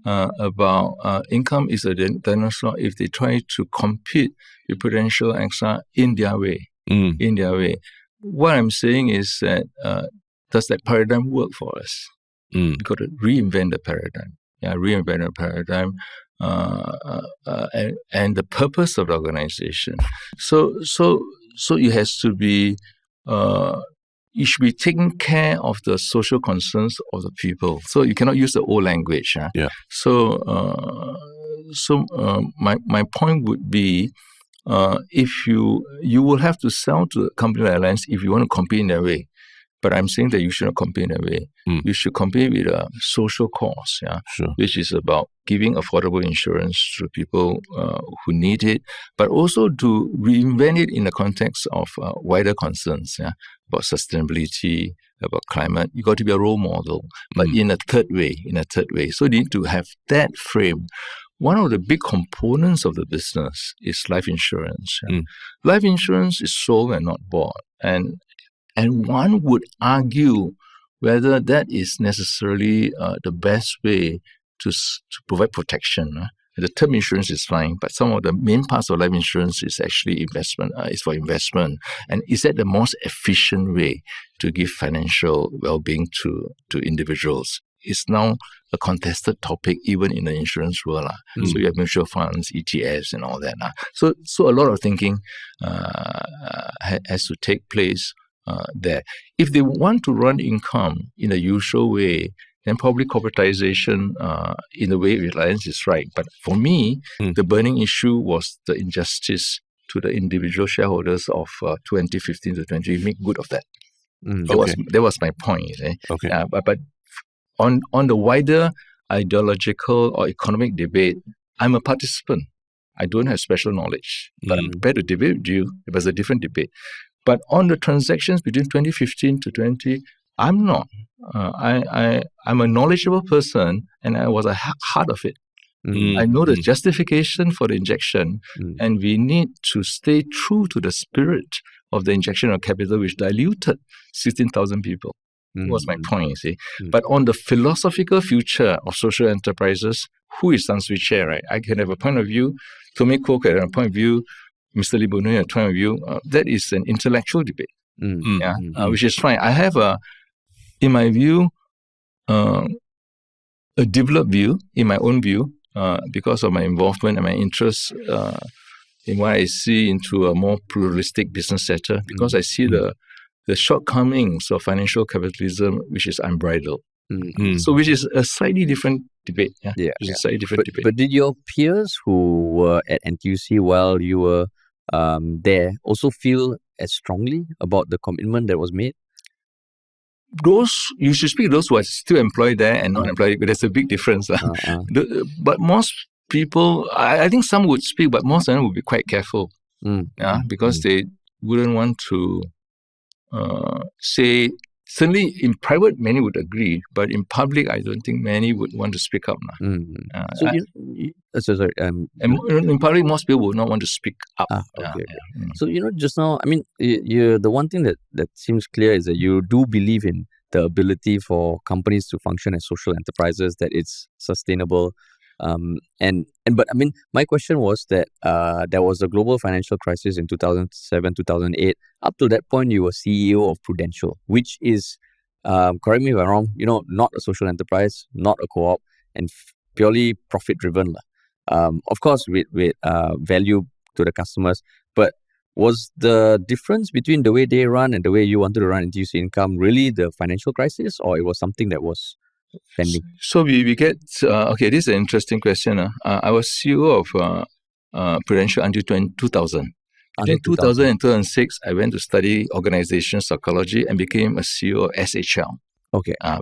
about income is a dinosaur if they try to compete with Prudential AXA in their way. in their way. What I'm saying is that does that paradigm work for us? We've got to reinvent the paradigm. Reinvent the paradigm and the purpose of the organization. So it has to be. You should be taking care of the social concerns of the people. So you cannot use the old language. So my point would be, if you will have to sell to a company like Allianz if you want to compete in that way. But I'm saying that you shouldn't compete in that way. You should compete with a social cause, which is about giving affordable insurance to people who need it, but also to reinvent it in the context of wider concerns, about sustainability, about climate. You got to be a role model, but in a third way. So you need to have that frame. One of the big components of the business is life insurance. Life insurance is sold and not bought, and one would argue whether that is necessarily the best way to provide protection. The term insurance is fine, but some of the main parts of life insurance is actually investment. Is for investment, and is that the most efficient way to give financial well-being to individuals? It's now a contested topic even in the insurance world. So you have mutual funds, ETFs, and all that. So a lot of thinking has to take place there. If they want to run income in a usual way, then probably corporatization in the way Reliance is right. But for me, the burning issue was the injustice to the individual shareholders of 2015 to 20. Make good of that. That was my point. But on the wider ideological or economic debate, I'm a participant. I don't have special knowledge, but I'm prepared to debate with you. It was a different debate. But on the transactions between 2015 to 20, I'm not. I'm a knowledgeable person, and I was at heart of it. I know the justification for the injection, and we need to stay true to the spirit of the injection of capital, which diluted 16,000 people. That was my point, you see. But on the philosophical future of social enterprises, who is Tan Suee Chieh, right? I can have a point of view. Tommy Koh can have a point of view. Mr. Lee Boon has a point of view. That is an intellectual debate, which is fine. I have in my view, a developed view, in my own view, because of my involvement and my interest in what I see into a more pluralistic business sector, because I see the shortcomings of financial capitalism, which is unbridled. So, which is a slightly different debate. But did your peers who were at NTUC while you were there also feel as strongly about the commitment that was made? You should speak to those who are still employed there and not employed, but there's a big difference. But most people, I think some would speak, but most of them would be quite careful. Because they wouldn't want to say, certainly in private, many would agree, but in public, I don't think many would want to speak up. In public, most people would not want to speak up. So, just now, I mean, the one thing that seems clear is that you do believe in the ability for companies to function as social enterprises, that it's sustainable. But I mean, my question was that there was a global financial crisis in 2007, 2008. Up to that point, you were CEO of Prudential, which is, correct me if I'm wrong, not a social enterprise, not a co-op, and purely profit-driven. Of course, with value to the customers. But was the difference between the way they run and the way you wanted to run NTUC Income really the financial crisis, or it was something that was pending? So we get, this is an interesting question. I was CEO of Prudential until 2000. In 2000 and 2006, I went to study organization psychology and became a CEO of SHL,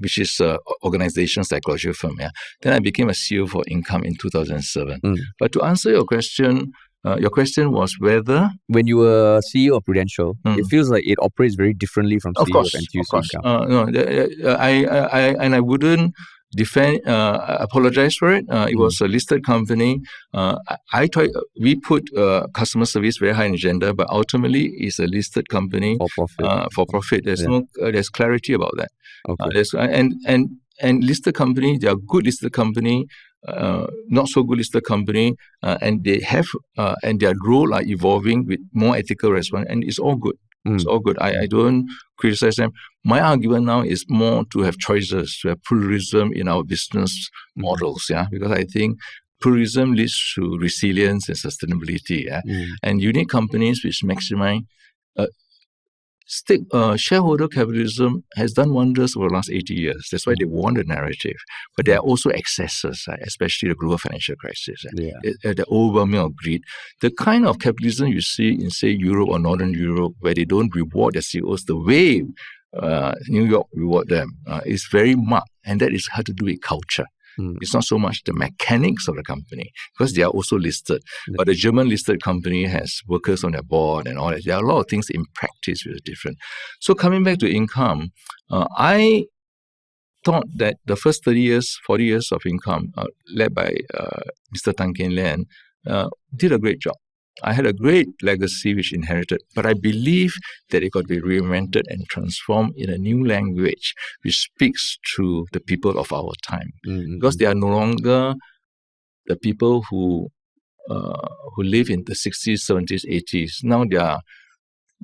which is an organization psychology firm. Then I became a CEO for Income in 2007. But to answer your question was whether... When you were CEO of Prudential, it feels like it operates very differently from CEO of NTUC Income. I wouldn't apologize for it. It was a listed company. We put customer service very high in the agenda, but ultimately it's a listed company for profit. There's clarity about that. And listed company, they are good listed company. not so good listed company, and they have and their role are evolving with more ethical response, and it's all good. It's all good. I don't criticize them. My argument now is more to have choices, to have pluralism in our business models, because I think pluralism leads to resilience and sustainability. And you need companies which maximize. Shareholder capitalism has done wonders over the last 80 years. That's why they won the narrative. But there are also excesses, especially the global financial crisis, the overwhelming of greed. The kind of capitalism you see in, say, Europe or Northern Europe, where they don't reward their CEOs the way New York reward them, is very marked. And that is how to do with culture. It's not so much the mechanics of the company, because they are also listed. But the German listed company has workers on their board and all that. There are a lot of things in practice which are different. So coming back to income, I thought that the first 30 years, 40 years of income, led by Mr. Tan Ken Lian, did a great job. I had a great legacy which inherited, but I believe that it got to be reinvented and transformed in a new language which speaks to the people of our time. Because they are no longer the people who live in the 60s, 70s, 80s. Now they are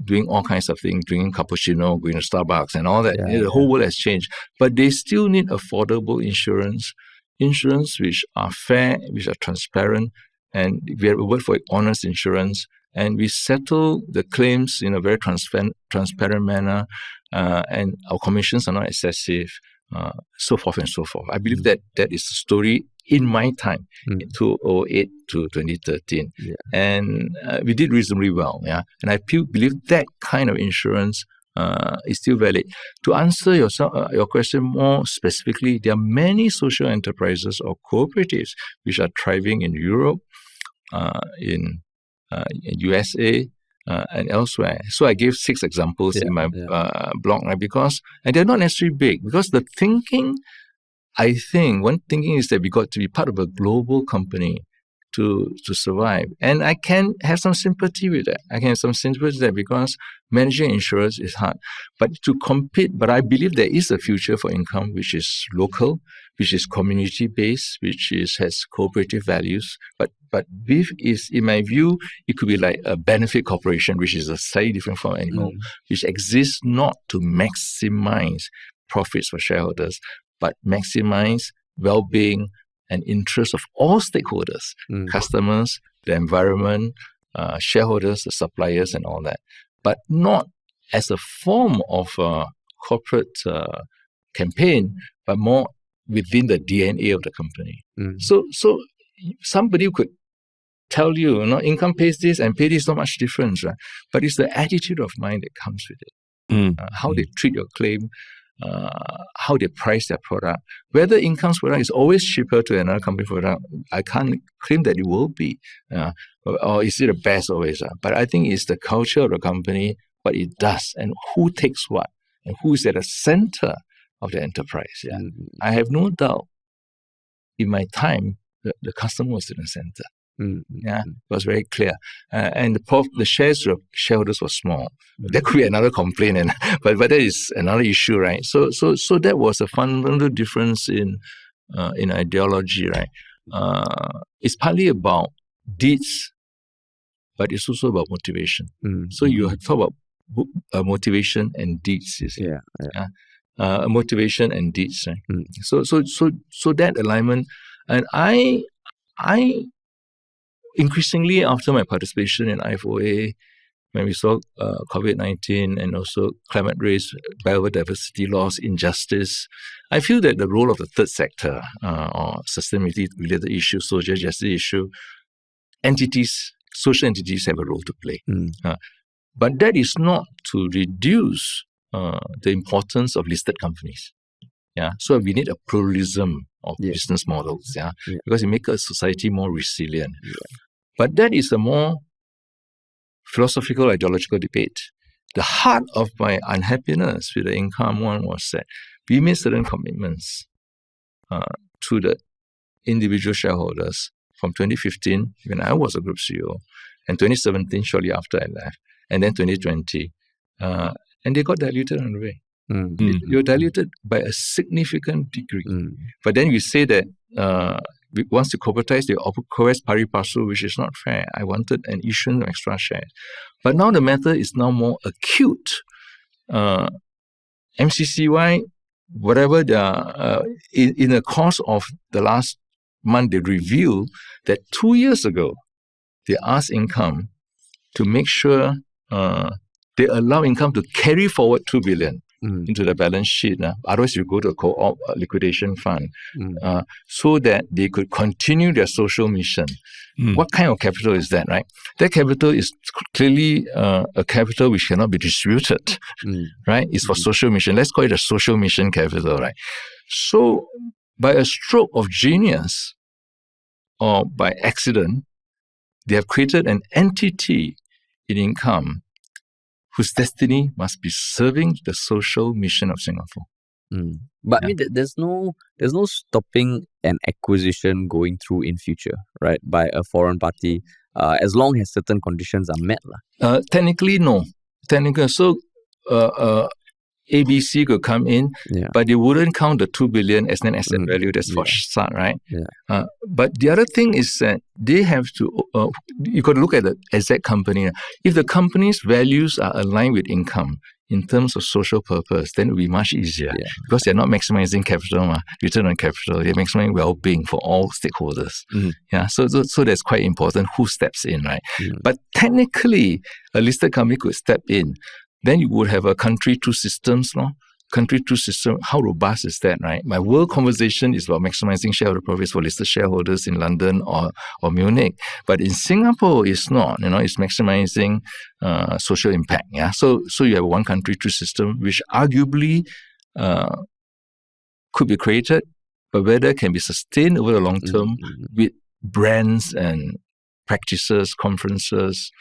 doing all kinds of things, drinking cappuccino, going to Starbucks and all that. The whole world has changed. But they still need affordable insurance which are fair, which are transparent, and we have a word for it, honest insurance, and we settle the claims in a very transparent manner, and our commissions are not excessive, so forth and so forth. I believe that is the story in my time, in 2008 to 2013. And we did reasonably well, and I believe that kind of insurance is still valid. To answer your question more specifically, there are many social enterprises or cooperatives which are thriving in Europe, in USA, and elsewhere. So I gave 6 examples in my blog, right? And they're not necessarily big, because the thinking, I think, one thinking is that we got to be part of a global company to survive. And I can have some sympathy with that. Because managing insurance is hard. But to compete, but I believe there is a future for income which is local, which is community-based, which has cooperative values. But BIF is, in my view, it could be like a benefit corporation, which is a slightly different form of animal, which exists not to maximize profits for shareholders, but maximize well-being and interest of all stakeholders, customers, the environment, shareholders, the suppliers, and all that. But not as a form of corporate campaign, but more within the DNA of the company. So somebody could tell you, income pays this and pay this, not much difference, right? But it's the attitude of mind that comes with it. How they treat your claim, how they price their product. Whether income's product is always cheaper to another company product, I can't claim that it will be. Or is it the best always? But I think it's the culture of the company, what it does, and who takes what, and who is at the center of the enterprise. I have no doubt in my time, the customer was in the center. It was very clear. And the shares of shareholders were small. That could be another complaint, but that is another issue, right? So that was a fundamental difference in ideology, right? It's partly about deeds, but it's also about motivation. So you talk about motivation and deeds, you see. Motivation and deeds, right? So that alignment, and I increasingly, after my participation in IFOA, when we saw COVID-19 and also climate risk, biodiversity loss, injustice, I feel that the role of the third sector or sustainability-related issues, social justice issue, social entities have a role to play. But that is not to reduce the importance of listed companies. So we need a pluralism of business models, because it makes a society more resilient. But that is a more philosophical, ideological debate. The heart of my unhappiness with the income one was that we made certain commitments to the individual shareholders from 2015, when I was a group CEO, and 2017, shortly after I left, and then 2020, and they got diluted on the way. You're diluted by a significant degree. But then you say that Once you corporatize, they corporatize pari passu, which is not fair. I wanted an issuance of extra shares. But now the matter is now more acute. MCCY, whatever in the course of the last month, they revealed that 2 years ago, they asked Income to make sure they allow Income to carry forward 2 billion into the balance sheet. Otherwise, you go to a co-op liquidation fund so that they could continue their social mission. What kind of capital is that, right? That capital is clearly a capital which cannot be distributed, right? It's for social mission. Let's call it a social mission capital, right? So, by a stroke of genius or by accident, they have created an entity in Income whose destiny must be serving the social mission of Singapore. But I mean, there's no stopping an acquisition going through in future, right, by a foreign party, as long as certain conditions are met. Technically, no. So ABC could come in, but they wouldn't count the 2 billion as an asset value. That's for start, right? But the other thing is that they have to, you got to look at the exact company. If the company's values are aligned with Income in terms of social purpose, then it will be much easier because they're not maximizing capital, return on capital. They're maximizing well-being for all stakeholders. So that's quite important who steps in, right? But technically, a listed company could step in. Then you would have a country, two systems, no? Country, two system, how robust is that, right? My world conversation is about maximizing shareholder profits for listed shareholders in London or Munich. But in Singapore, it's not, it's maximizing social impact, So you have one country, two system, which arguably could be created, but whether it can be sustained over the long term with brands and practices, conferences,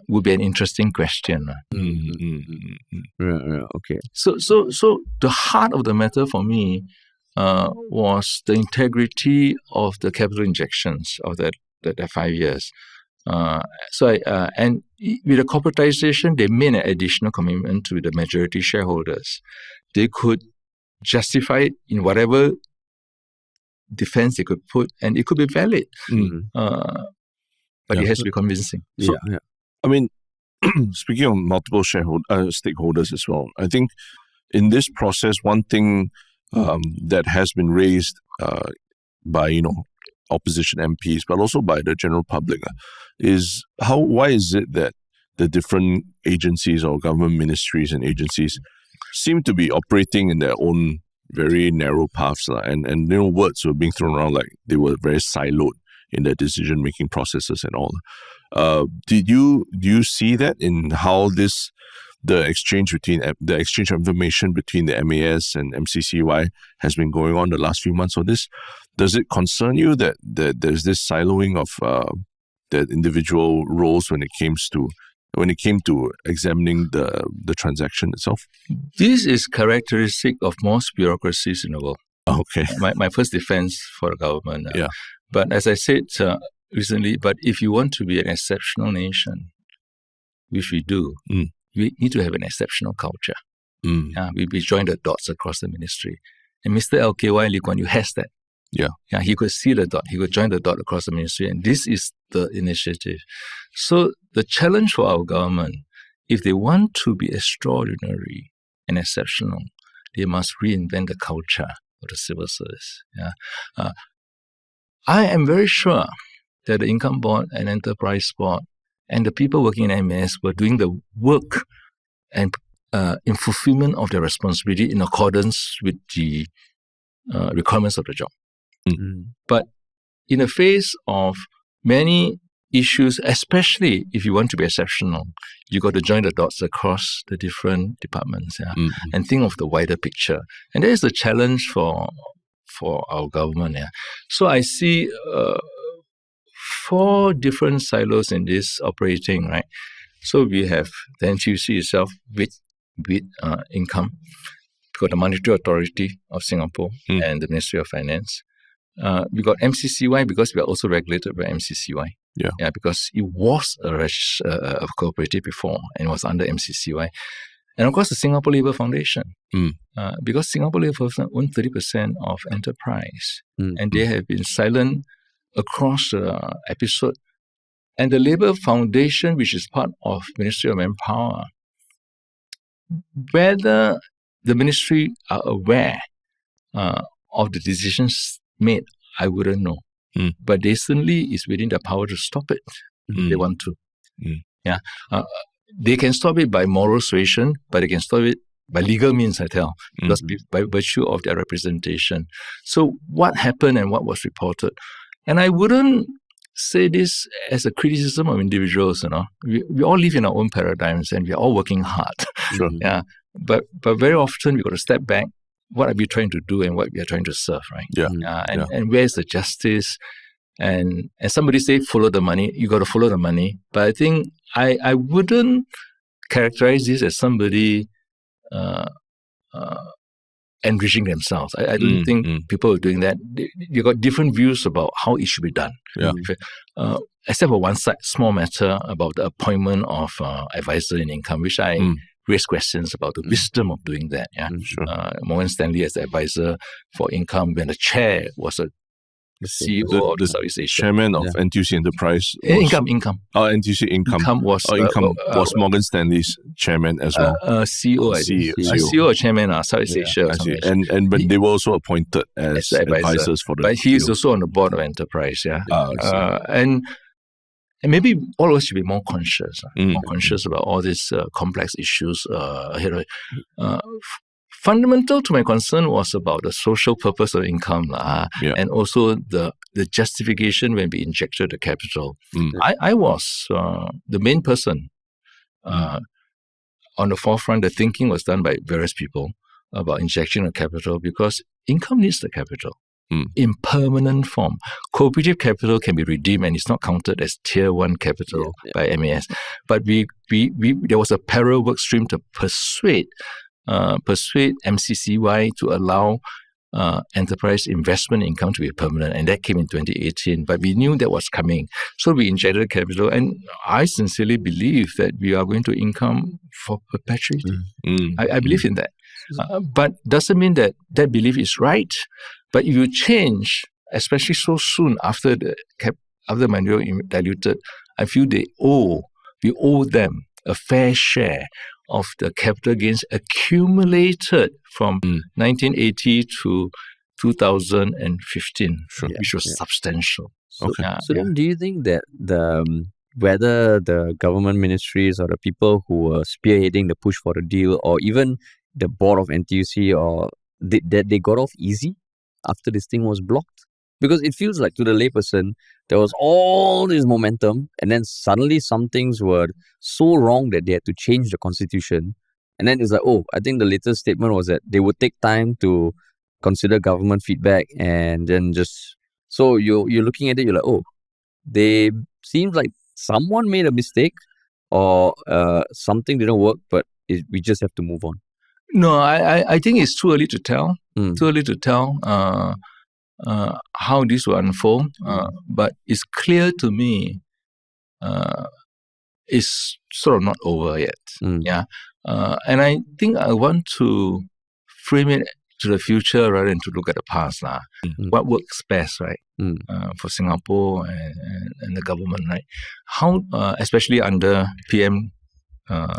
would be an interesting question. Okay. So the heart of the matter for me was the integrity of the capital injections of that 5 years. And with the corporatization, they made an additional commitment to the majority shareholders. They could justify it in whatever defense they could put, and it could be valid. But it has to be convincing. I mean, speaking of multiple stakeholders as well, I think in this process, one thing that has been raised by opposition MPs, but also by the general public, is why is it that the different agencies or government ministries and agencies seem to be operating in their own very narrow paths, and words were being thrown around like they were very siloed in their decision-making processes and all. Do you see that in how the exchange of information between the MAS and MCCY has been going on the last few months? Or does it concern you that there's this siloing of the individual roles when it came to examining the transaction itself? This is characteristic of most bureaucracies in the world. Okay. My first defense for the government. But as I said recently, but if you want to be an exceptional nation, which we do, we need to have an exceptional culture. We join the dots across the ministry. And Mr. LKY Lee Kuan Yew has that. He could see the dot. He could join the dot across the ministry. And this is the initiative. So the challenge for our government, if they want to be extraordinary and exceptional, they must reinvent the culture of the civil service. I am very sure that the Income Board and Enterprise Board and the people working in MAS were doing the work and in fulfillment of their responsibility in accordance with the requirements of the job. But in the face of many issues, especially if you want to be exceptional, you got to join the dots across the different departments and think of the wider picture. And that is the challenge for our government. So I see 4 different silos in this operating, right? So we have the NTUC itself with Income. We've got the Monetary Authority of Singapore and the Ministry of Finance. We got MCCY because we are also regulated by MCCY. Because it was a cooperative before and was under MCCY. And of course, the Singapore Labour Foundation. because Singapore labour force own 30% of enterprise, and they have been silent across the episode. And the Labour Foundation, which is part of Ministry of Manpower, whether the ministry are aware of the decisions made, I wouldn't know. But they certainly is within their power to stop it if they want to. Yeah, they can stop it by moral suasion, but they can stop it by legal means, I tell, because by virtue of their representation. So what happened and what was reported? And I wouldn't say this as a criticism of individuals, we all live in our own paradigms and we're all working hard. Sure. Yeah. But very often we got to step back. What are we trying to do and what we are trying to serve, right? Yeah. And where's the justice? And somebody say follow the money, you got to follow the money. But I think I wouldn't characterize this as somebody enriching themselves. I don't think people are doing that. They got different views about how it should be done. Yeah. Except for one small matter about the appointment of advisor in income, which I raised questions about the wisdom of doing that. Yeah. Sure. Morgan Stanley as the advisor for income when the chair was the CEO of the Southeast Asia. Chairman of NTUC Enterprise. Income. NTUC Income was Morgan Stanley's chairman as well. CEO, I think. CEO or chairman, Southeast Asia. But they were also appointed as advisors for the But he is also on the board of Enterprise, and maybe all of us should be more conscious, about all these complex issues ahead of fundamental to my concern was about the social purpose of income and also the justification when we injected the capital. I was the main person on the forefront. The thinking was done by various people about injection of capital because income needs the capital in permanent form. Cooperative capital can be redeemed and it's not counted as tier 1 capital by MAS. But we there was a parallel work stream to persuade MCCY to allow enterprise investment income to be permanent, and that came in 2018. But we knew that was coming, so we injected capital, and I sincerely believe that we are going to income for perpetuity. I believe in that, but doesn't mean that belief is right. But if you change, especially so soon after the money diluted, I feel we owe them a fair share of the capital gains accumulated from 1980 to 2015, which was substantial. So then do you think that whether the government ministries or the people who were spearheading the push for the deal or even the board of NTUC they got off easy after this thing was blocked? Because it feels like to the layperson, there was all this momentum and then suddenly some things were so wrong that they had to change the constitution. And then it's like, I think the latest statement was that they would take time to consider government feedback and then so you're looking at it, you're like, they seems like someone made a mistake or something didn't work, but we just have to move on. No, I think it's too early to tell. How this will unfold, but it's clear to me it's sort of not over yet. And I think I want to frame it to the future rather than to look at the past. What works best, right? For Singapore and the government, right? How, especially under PM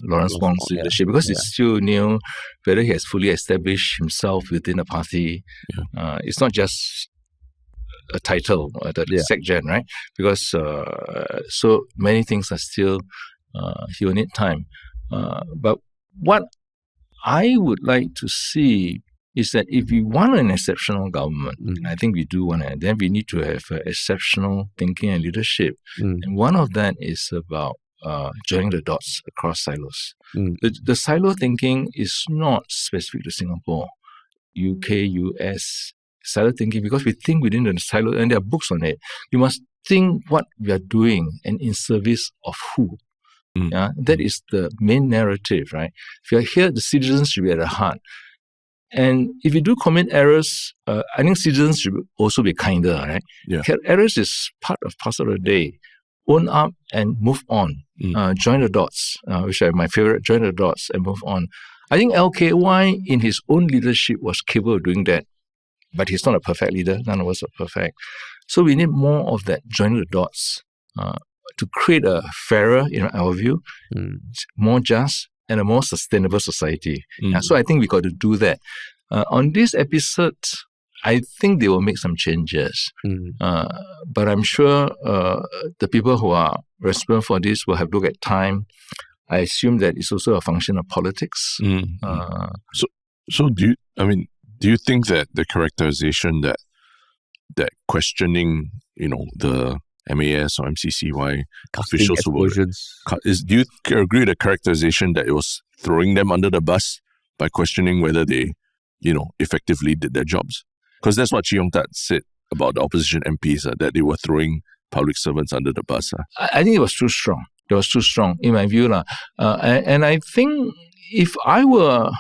Lawrence Wong's leadership, because it's still new, whether he has fully established himself within the party. It's not just a title, the SecGen, right? Because so many things are still, he will need time. But what I would like to see is that if we want an exceptional government, and I think we do want it, then we need to have exceptional thinking and leadership. And one of that is about joining the dots across silos. The silo thinking is not specific to Singapore, UK, US. Silo thinking, because we think within the silo, and there are books on it. You must think what we are doing and in service of who. That is the main narrative, right? If you are here, the citizens should be at the heart. And if you do commit errors, I think citizens should also be kinder, right? Errors is parcel of the day. Own up and move on. Join the dots, which are my favorite. Join the dots and move on. I think LKY in his own leadership was capable of doing that, but he's not a perfect leader. None of us are perfect. So we need more of that joining the dots to create a fairer, in our view, more just and a more sustainable society. So I think we got to do that. On this episode, I think they will make some changes. But I'm sure the people who are responsible for this will have to look at time. I assume that it's also a function of politics. So do you think that the characterization that questioning, the MAS or MCCY officials do you agree with the characterization that it was throwing them under the bus by questioning whether they, effectively did their jobs? Because that's what Chee Yong-tat said about the opposition MPs, that they were throwing public servants under the bus. I think it was too strong. It was too strong, in my view. And I think if I were,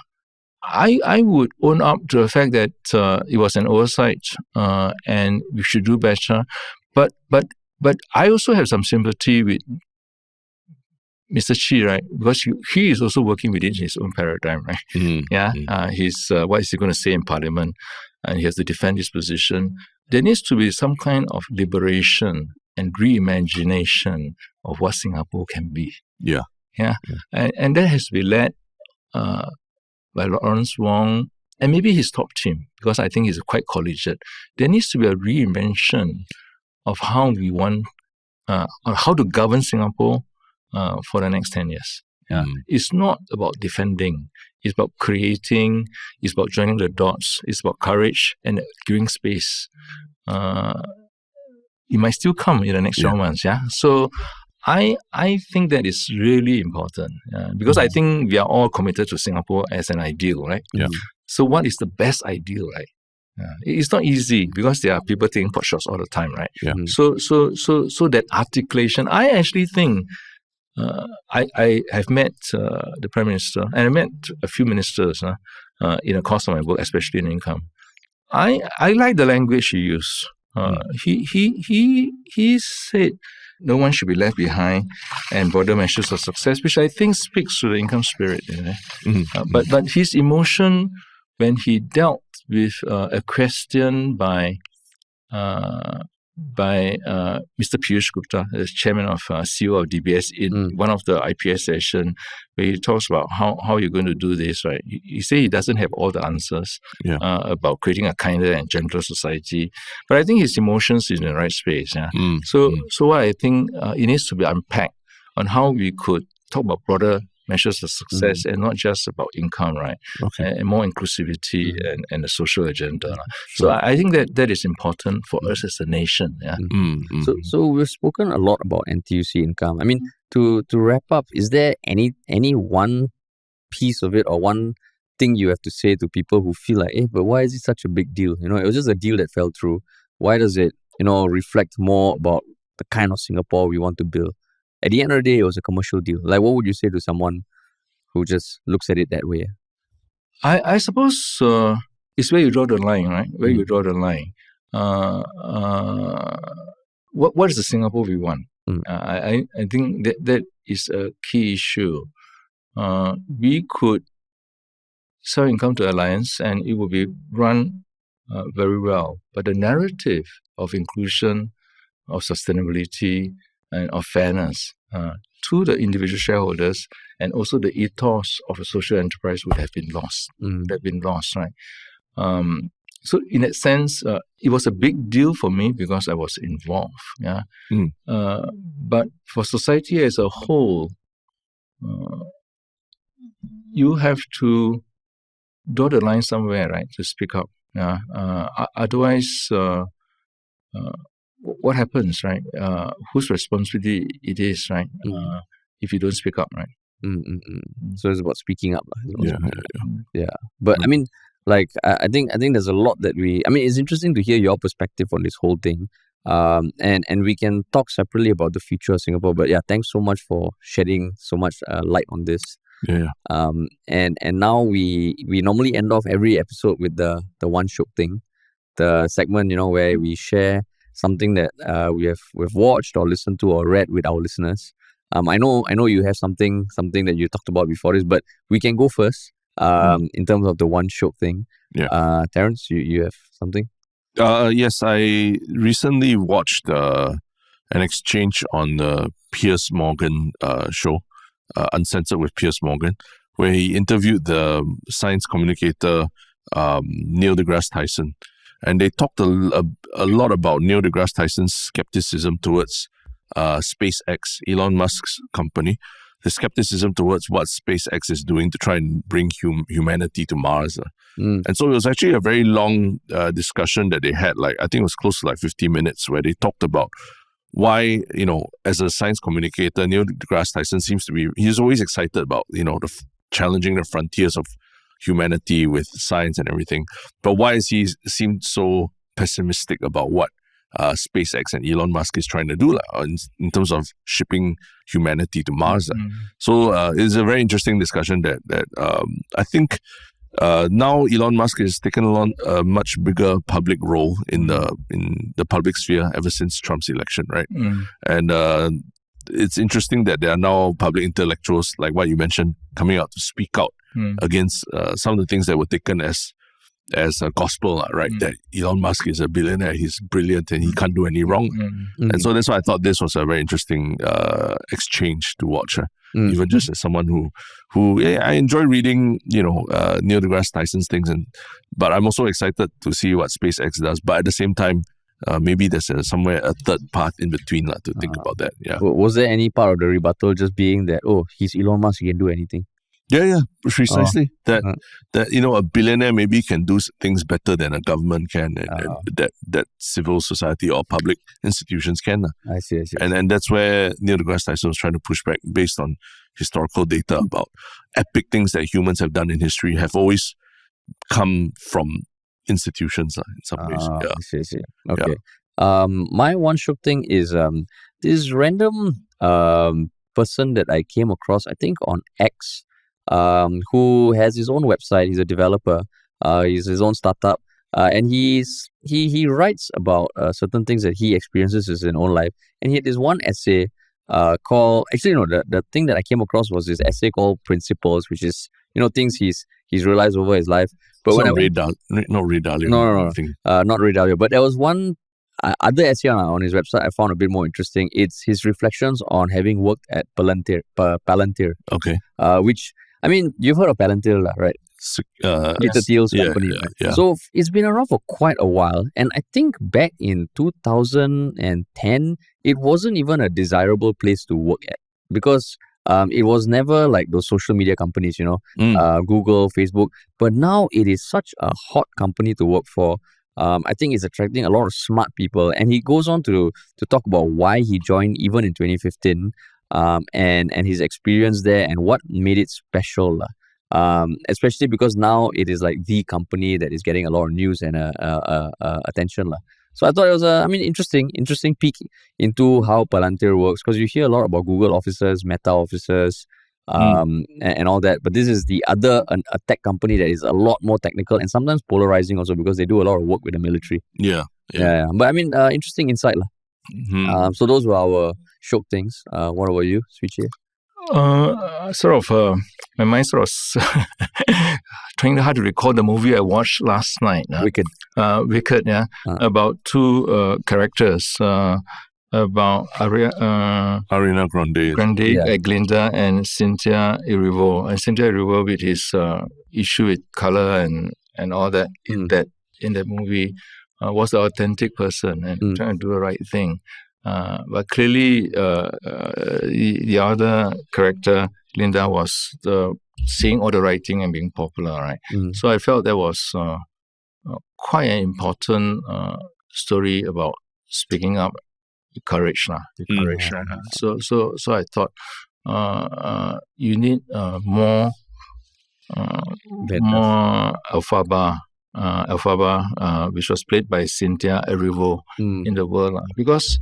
I would own up to the fact that it was an oversight and we should do better. But I also have some sympathy with Mr. Chieh, right? Because he is also working within his own paradigm, right? He's what is he going to say in Parliament? And he has to defend his position. There needs to be some kind of liberation and reimagination of what Singapore can be. And that has to be led by Lawrence Wong and maybe his top team, because I think he's quite collegiate. There needs to be a reinvention of how we want, or how to govern Singapore for the next 10 years. It's not about defending. It's about creating. It's about joining the dots. It's about courage and giving space. It might still come in the next 12 months. So I think that is really important because I think we are all committed to Singapore as an ideal, right? So what is the best ideal, right? It's not easy because there are people taking pot shots all the time, right? So that articulation, I actually think I have met the Prime Minister and I met a few ministers in the course of my work, especially in income. I like the language he used. He said no one should be left behind and broader measures of success, which I think speaks to the income spirit. But his emotion when he dealt with a question by Mr. Piyush Gupta, the chairman of CEO of DBS, in one of the IPS session, where he talks about how you're going to do this, right? He says he doesn't have all the answers about creating a kinder and gentler society, but I think his emotions is in the right space. So what I think it needs to be unpacked on how we could talk about broader measures of success and not just about income, right? And more inclusivity and the social agenda. So I think that is important for us as a nation. So we've spoken a lot about NTUC income. I mean, to wrap up, is there any one piece of it or one thing you have to say to people who feel like, but why is it such a big deal? It was just a deal that fell through. Why does it, reflect more about the kind of Singapore we want to build? At the end of the day, it was a commercial deal. Like, what would you say to someone who just looks at it that way? I suppose it's where you draw the line, right? Where you draw the line. What is the Singapore we want? I think that is a key issue. We could sell income to Alliance and it will be run very well. But the narrative of inclusion, of sustainability, and of fairness to the individual shareholders and also the ethos of a social enterprise would have been lost. Right? So in that sense, it was a big deal for me because I was involved. But for society as a whole, you have to draw the line somewhere, right, to speak up. Otherwise, what happens, right? Whose responsibility it is, right? If you don't speak up, right? So it's about speaking up. But I mean, like, I think there's a lot that it's interesting to hear your perspective on this whole thing. And we can talk separately about the future of Singapore. But thanks so much for shedding so much light on this. And now we normally end off every episode with the one Shiok Thing, the segment, where we share something that we've watched or listened to or read with our listeners. I know you have something that you talked about before this, but we can go first. in terms of the one Shiok thing. Yeah. Terence, you have something? Yes, I recently watched an exchange on the Piers Morgan show, Uncensored with Piers Morgan, where he interviewed the science communicator Neil deGrasse Tyson. And they talked a lot about Neil deGrasse Tyson's skepticism towards SpaceX, Elon Musk's company, the skepticism towards what SpaceX is doing to try and bring humanity to Mars. And so it was actually a very long discussion that they had, like I think it was close to 50 minutes, where they talked about why, as a science communicator, Neil deGrasse Tyson he's always excited about, challenging the frontiers of humanity with science and everything. But why is he seemed so pessimistic about what SpaceX and Elon Musk is trying to do in terms of shipping humanity to Mars? So it's a very interesting discussion that I think now Elon Musk has taken on a much bigger public role in the public sphere ever since Trump's election, right? And it's interesting that there are now public intellectuals, like what you mentioned, coming out to speak out against some of the things that were taken as a gospel, right? That Elon Musk is a billionaire, he's brilliant, and he can't do any wrong. And so that's why I thought this was a very interesting exchange to watch. Even just as someone who I enjoy reading, Neil deGrasse Tyson's things, but I'm also excited to see what SpaceX does. But at the same time, maybe there's somewhere a third path in between to think about that. Yeah. Was there any part of the rebuttal just being that, he's Elon Musk, he can do anything? Yeah, precisely. That a billionaire maybe can do things better than a government can, and that civil society or public institutions can. I see. And that's where Neil deGrasse Tyson was trying to push back based on historical data about epic things that humans have done in history have always come from institutions in some ways. I see. Okay. Yeah. My one Shiok thing is this random person that I came across, I think on X, who has his own website. He's a developer. He's his own startup, and he writes about certain things that he experiences in his own life. And he had this one essay called. Actually, no, the thing that I came across was this essay called Principles, which is things he's realized over his life. But not Ray Dalio. No, not Ray Dalio. But there was one other essay on his website I found a bit more interesting. It's his reflections on having worked at Palantir. Okay. Which, I mean, you've heard of Palantir, right? Peter Thiel's company. Yeah. So it's been around for quite a while. And I think back in 2010, it wasn't even a desirable place to work at because it was never like those social media companies, Google, Facebook. But now it is such a hot company to work for. I think it's attracting a lot of smart people. And he goes on to talk about why he joined even in 2015. And his experience there and what made it special, especially because now it is like the company that is getting a lot of news and attention. So I thought it was interesting peek into how Palantir works, because you hear a lot about Google officers, Meta officers, and all that. But this is the other a tech company that is a lot more technical and sometimes polarizing also because they do a lot of work with the military. Yeah. But I mean, interesting insight. So those were our Shiok things. What about you, Suee Chieh? My mind sort of trying hard to recall the movie I watched last night. Wicked. Yeah. About two characters. About Ariana Grande, Glinda, and Cynthia Erivo. And Cynthia Erivo with his issue with color and all that in that movie was the authentic person and trying to do the right thing. But clearly, the other character, Linda, was seeing all the right thing and being popular, right? So I felt that was quite an important story about speaking up with courage. So I thought you need more Alphaba, which was played by Cynthia Erivo in the world, because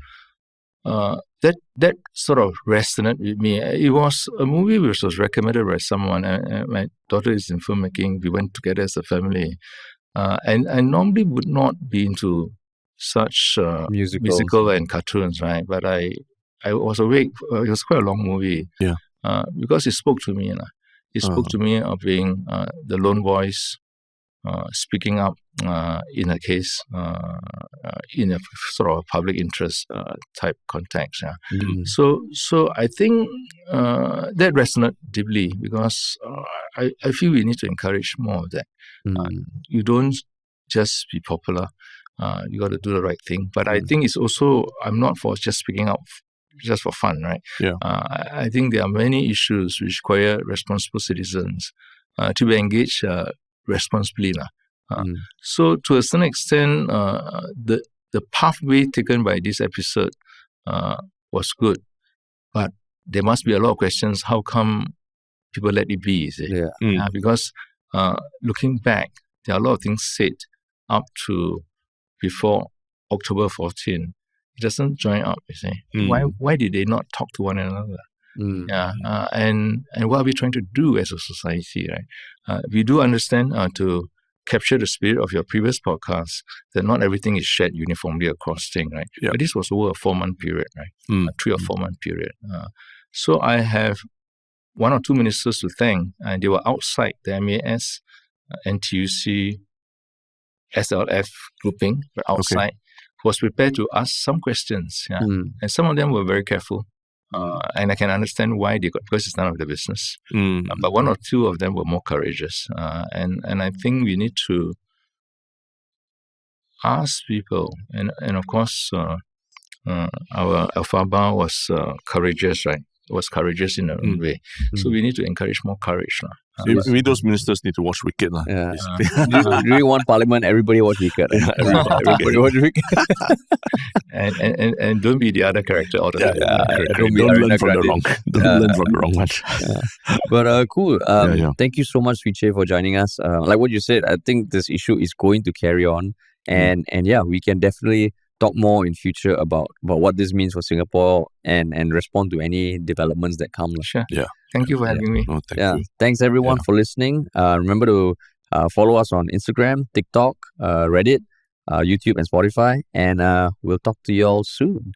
that sort of resonated with me. It was a movie which was recommended by someone, and my daughter is in filmmaking. We went together as a family, and I normally would not be into such musical and cartoons, right? But I was awake. It was quite a long movie, because it spoke to me. He spoke to me of being the lone voice, speaking up in a case, in a sort of public interest type context. So I think that resonated deeply because I feel we need to encourage more of that. You don't just be popular. You got to do the right thing. But I think it's also, I'm not for just speaking up just for fun, right? I think there are many issues which require responsible citizens to be engaged responsibly. So to a certain extent, the pathway taken by this episode was good. But there must be a lot of questions. How come people let it be? Because looking back, there are a lot of things said up to before October 14. It doesn't join up, you see. Why did they not talk to one another? And what are we trying to do as a society, right? We do understand to capture the spirit of your previous podcast that not everything is shared uniformly across things, right? But this was over a 4-month period, right? A 3 or 4 month period. So I have 1 or 2 ministers to thank, and they were outside the MAS, NTUC, SLF grouping, but outside, was prepared to ask some questions. And some of them were very careful. And I can understand why they got, because it's none of their business. But 1 or 2 of them were more courageous. And I think we need to ask people, and of course, our Alphaba was courageous, right? Was courageous in her own way. So we need to encourage more courage. Maybe those ministers need to watch Wicked. During one parliament, everybody watch Wicked. Everybody watch Wicked. and don't be the other character all the time. Don't learn from the wrong one. But cool. Thank you so much, Suee Chieh, for joining us. Like what you said, I think this issue is going to carry on. And we can definitely talk more in future about what this means for Singapore and respond to any developments that come. Sure. Thank you for having me. Oh, thank you. Thanks everyone for listening. Remember to follow us on Instagram, TikTok, Reddit, YouTube and Spotify. And we'll talk to you all soon.